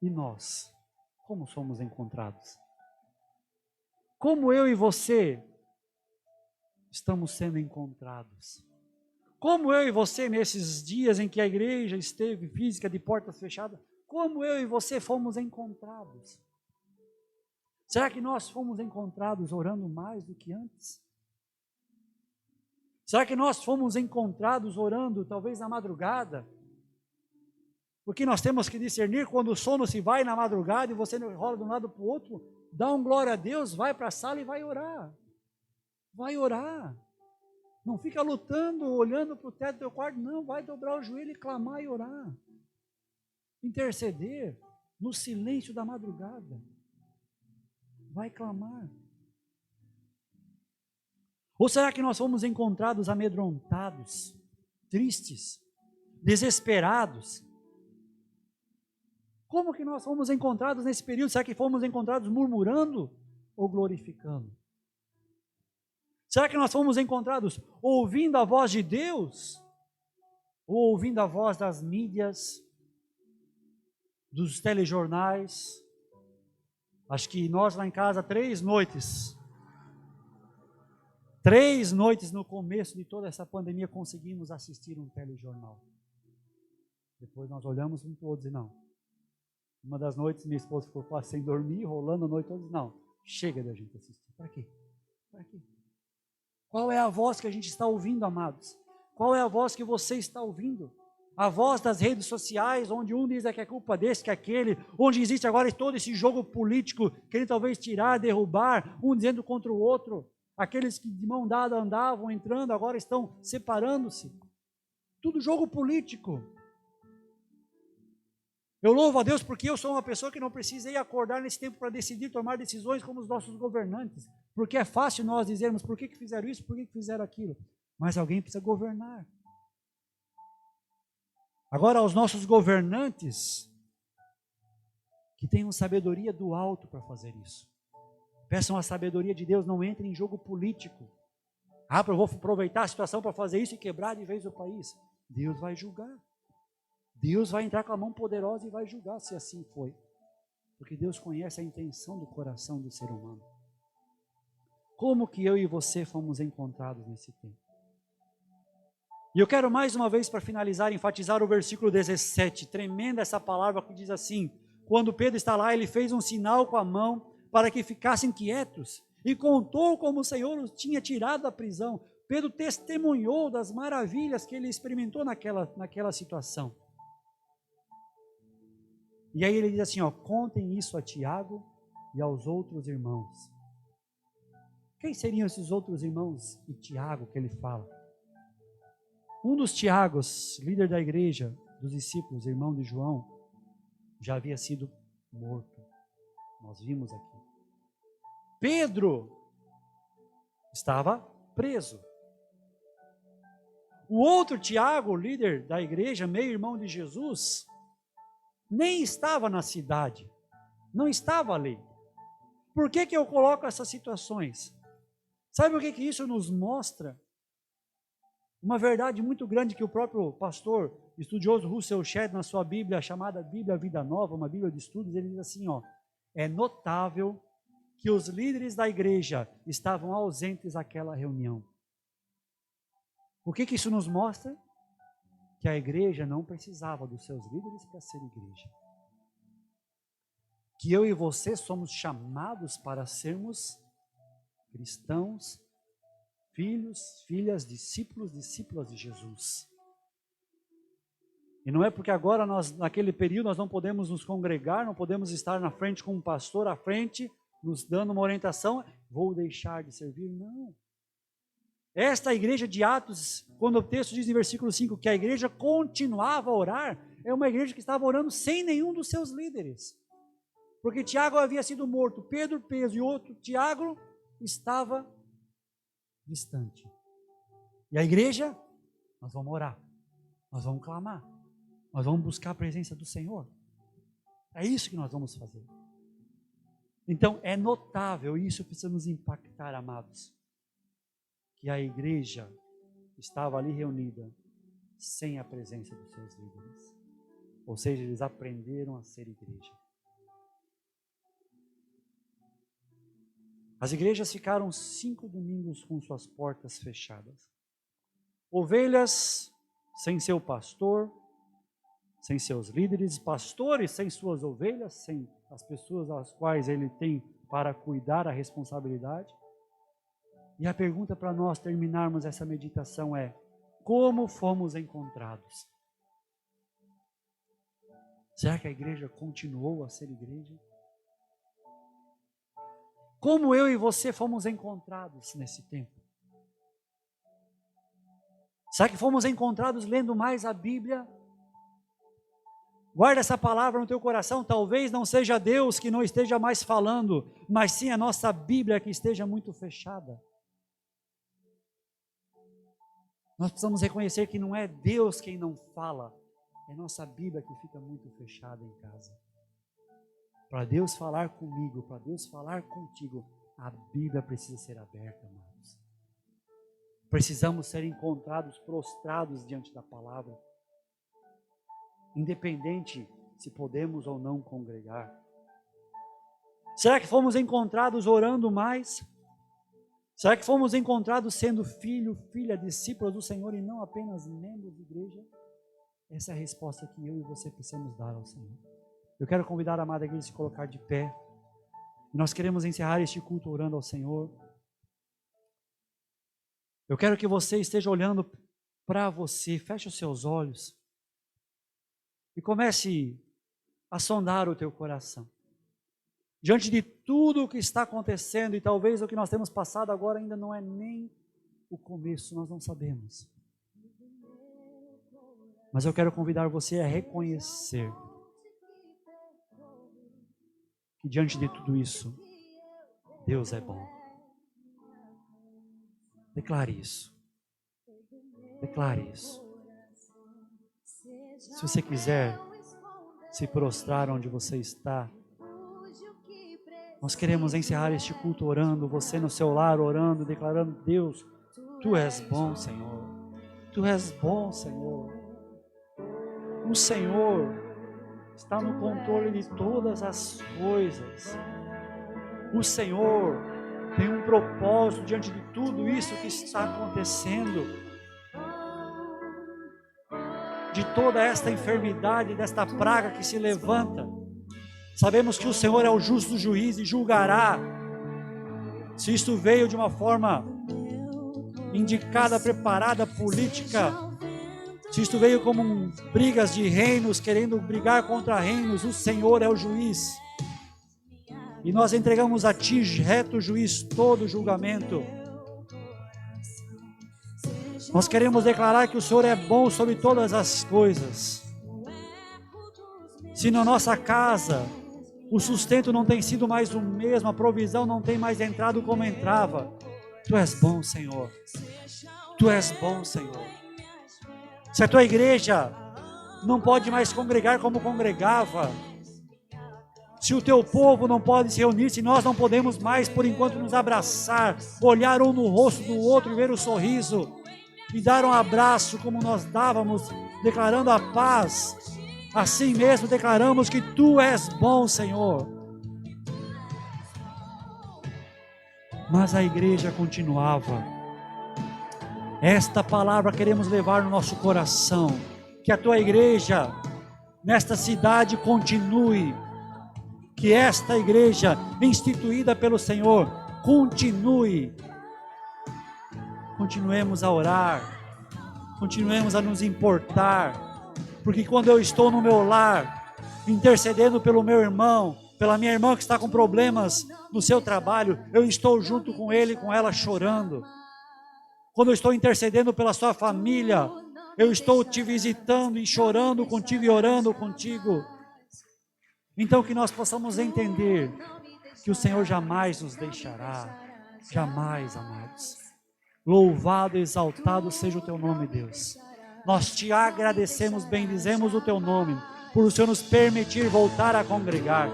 e nós, como somos encontrados? Como eu e você estamos sendo encontrados? Como eu e você, nesses dias em que a igreja esteve física de portas fechadas, como eu e você fomos encontrados? Será que nós fomos encontrados orando mais do que antes? Será que nós fomos encontrados orando talvez na madrugada? Porque nós temos que discernir quando o sono se vai na madrugada e você rola de um lado para o outro, dá um glória a Deus, vai para a sala e vai orar. Vai orar. Não fica lutando, olhando para o teto do teu quarto, não, vai dobrar o joelho e clamar e orar. Interceder no silêncio da madrugada. Vai clamar. Ou será que nós fomos encontrados amedrontados, tristes, desesperados? Como que nós fomos encontrados nesse período? Será que fomos encontrados murmurando ou glorificando? Será que nós fomos encontrados ouvindo a voz de Deus? Ou ouvindo a voz das mídias, dos telejornais? Acho que nós lá em casa, 3 noites no começo de toda essa pandemia conseguimos assistir um telejornal. Depois nós olhamos um para o outro e não. Uma das noites minha esposa ficou quase sem dormir, rolando a noite toda, não, chega da gente assistir. Para quê? Para quê? Qual é a voz que a gente está ouvindo, amados? Qual é a voz que você está ouvindo? A voz das redes sociais, onde um diz que é culpa desse, que é aquele, onde existe agora todo esse jogo político, querendo talvez tirar, derrubar, um dizendo contra o outro. Aqueles que de mão dada andavam entrando, agora estão separando-se. Tudo jogo político. Eu louvo a Deus porque eu sou uma pessoa que não precisa ir acordar nesse tempo para decidir, tomar decisões como os nossos governantes. Porque é fácil nós dizermos por que fizeram isso, por que fizeram aquilo. Mas alguém precisa governar. Agora, aos nossos governantes, que tenham sabedoria do alto para fazer isso. Peçam a sabedoria de Deus, não entrem em jogo político. Eu vou aproveitar a situação para fazer isso e quebrar de vez o país. Deus vai julgar. Deus vai entrar com a mão poderosa e vai julgar se assim foi. Porque Deus conhece a intenção do coração do ser humano. Como que eu e você fomos encontrados nesse tempo? E eu quero mais uma vez, para finalizar, enfatizar o versículo 17. Tremenda essa palavra que diz assim: quando Pedro está lá, ele fez um sinal com a mão para que ficassem quietos. E contou como o Senhor os tinha tirado da prisão. Pedro testemunhou das maravilhas que ele experimentou naquela situação. E aí ele diz assim, contem isso a Tiago e aos outros irmãos. Quem seriam esses outros irmãos e Tiago que ele fala? Um dos Tiagos, líder da igreja, dos discípulos, irmão de João, já havia sido morto. Nós vimos aqui. Pedro estava preso. O outro Tiago, líder da igreja, meio-irmão de Jesus, nem estava na cidade, não estava ali. Por que eu coloco essas situações? Sabe o que isso nos mostra? Uma verdade muito grande que o próprio pastor estudioso Russell Shedd, na sua Bíblia, chamada Bíblia Vida Nova, uma Bíblia de estudos, ele diz assim, é notável que os líderes da igreja estavam ausentes naquela reunião. O que isso nos mostra? Que a igreja não precisava dos seus líderes para ser igreja. Que eu e você somos chamados para sermos cristãos, filhos, filhas, discípulos, discípulas de Jesus. E não é porque agora naquele período nós não podemos nos congregar, não podemos estar na frente com um pastor à frente, nos dando uma orientação, vou deixar de servir, não. Esta igreja de Atos, quando o texto diz em versículo 5 que a igreja continuava a orar, é uma igreja que estava orando sem nenhum dos seus líderes. Porque Tiago havia sido morto, Pedro preso e outro Tiago estava distante. E a igreja, nós vamos orar, nós vamos clamar, nós vamos buscar a presença do Senhor. É isso que nós vamos fazer. Então é notável, e isso precisa nos impactar, amados, que a igreja estava ali reunida sem a presença dos seus líderes. Ou seja, eles aprenderam a ser igreja. As igrejas ficaram 5 domingos com suas portas fechadas. Ovelhas sem seu pastor, sem seus líderes, pastores sem suas ovelhas, sem as pessoas às quais ele tem para cuidar a responsabilidade. E a pergunta para nós terminarmos essa meditação é: como fomos encontrados? Será que a igreja continuou a ser igreja? Como eu e você fomos encontrados nesse tempo? Será que fomos encontrados lendo mais a Bíblia? Guarda essa palavra no teu coração. Talvez não seja Deus que não esteja mais falando, mas sim a nossa Bíblia que esteja muito fechada. Nós precisamos reconhecer que não é Deus quem não fala, é nossa Bíblia que fica muito fechada em casa. Para Deus falar comigo, para Deus falar contigo, a Bíblia precisa ser aberta, amados. Precisamos ser encontrados prostrados diante da palavra, independente se podemos ou não congregar. Será que fomos encontrados orando mais? Será que fomos encontrados sendo filho, filha, discípulos do Senhor e não apenas membros de igreja? Essa é a resposta que eu e você precisamos dar ao Senhor. Eu quero convidar a amada igreja a se colocar de pé. Nós queremos encerrar este culto orando ao Senhor. Eu quero que você esteja olhando para você, feche os seus olhos e comece a sondar o teu coração. Diante de tudo o que está acontecendo, e talvez o que nós temos passado agora ainda não é nem o começo, nós não sabemos. Mas eu quero convidar você a reconhecer que diante de tudo isso, Deus é bom. Declare isso. Declare isso. Se você quiser se prostrar onde você está, nós queremos encerrar este culto orando, você no seu lar orando, declarando: Deus, Tu és bom, Senhor. Tu és bom, Senhor. O Senhor está no controle de todas as coisas. O Senhor tem um propósito diante de tudo isso que está acontecendo. De toda esta enfermidade, desta praga que se levanta. Sabemos que o Senhor é o justo juiz e julgará. Se isto veio de uma forma indicada, preparada, política, se isto veio como brigas de reinos, querendo brigar contra reinos, o Senhor é o juiz. E nós entregamos a Ti, reto juiz, todo o julgamento. Nós queremos declarar que o Senhor é bom sobre todas as coisas. Se na nossa casa o sustento não tem sido mais o mesmo, a provisão não tem mais entrado como entrava, Tu és bom, Senhor. Tu és bom, Senhor. Se a tua igreja não pode mais congregar como congregava, se o teu povo não pode se reunir, se nós não podemos mais, por enquanto, nos abraçar, olhar um no rosto do outro e ver o sorriso, e dar um abraço como nós dávamos, declarando a paz, assim mesmo declaramos que Tu és bom, Senhor. Mas a igreja continuava. Esta palavra queremos levar no nosso coração, que a Tua igreja, nesta cidade, continue, que esta igreja, instituída pelo Senhor, continuemos a orar, continuemos a nos importar, porque quando eu estou no meu lar, intercedendo pelo meu irmão, pela minha irmã que está com problemas no seu trabalho, eu estou junto com ele e com ela chorando. Quando eu estou intercedendo pela sua família, eu estou te visitando e chorando contigo e orando contigo. Então que nós possamos entender que o Senhor jamais nos deixará, jamais, amados. Louvado e exaltado seja o Teu nome, Deus. Nós Te agradecemos, bendizemos o Teu nome, por o Senhor nos permitir voltar a congregar.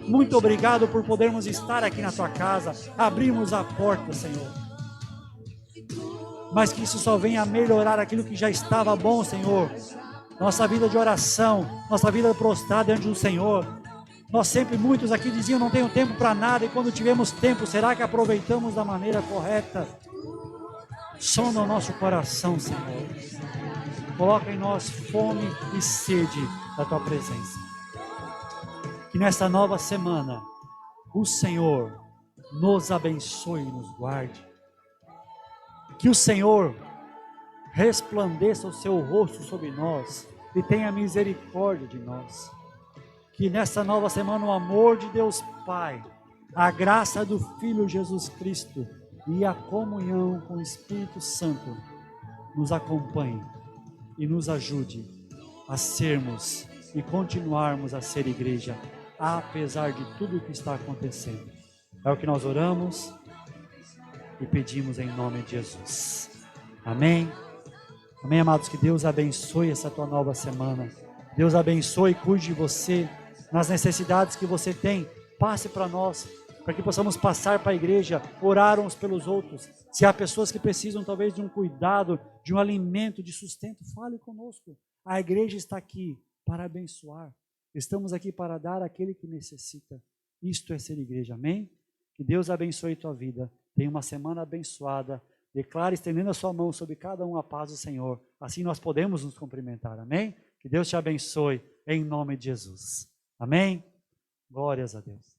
Muito obrigado por podermos estar aqui na Tua casa, abrirmos a porta, Senhor. Mas que isso só venha a melhorar aquilo que já estava bom, Senhor. Nossa vida de oração, nossa vida prostrada diante do Senhor. Nós sempre, muitos aqui diziam, não tenho tempo para nada, e quando tivemos tempo, será que aproveitamos da maneira correta? Sonda o nosso coração, Senhor. Coloca em nós fome e sede da Tua presença. Que nessa nova semana, o Senhor nos abençoe e nos guarde. Que o Senhor resplandeça o seu rosto sobre nós e tenha misericórdia de nós. Que nessa nova semana o amor de Deus Pai, a graça do Filho Jesus Cristo e a comunhão com o Espírito Santo nos acompanhe e nos ajude a sermos e continuarmos a ser igreja, apesar de tudo o que está acontecendo. É o que nós oramos e pedimos em nome de Jesus. Amém? Amém, amados? Que Deus abençoe essa tua nova semana. Deus abençoe e cuide de você, nas necessidades que você tem. Passe para nós, para que possamos passar para a igreja, orar uns pelos outros. Se há pessoas que precisam talvez de um cuidado, de um alimento, de sustento, fale conosco. A igreja está aqui para abençoar. Estamos aqui para dar àquele que necessita. Isto é ser igreja, amém? Que Deus abençoe tua vida. Tenha uma semana abençoada. Declare, estendendo a sua mão sobre cada um, a paz do Senhor. Assim nós podemos nos cumprimentar, amém? Que Deus te abençoe em nome de Jesus. Amém? Glórias a Deus.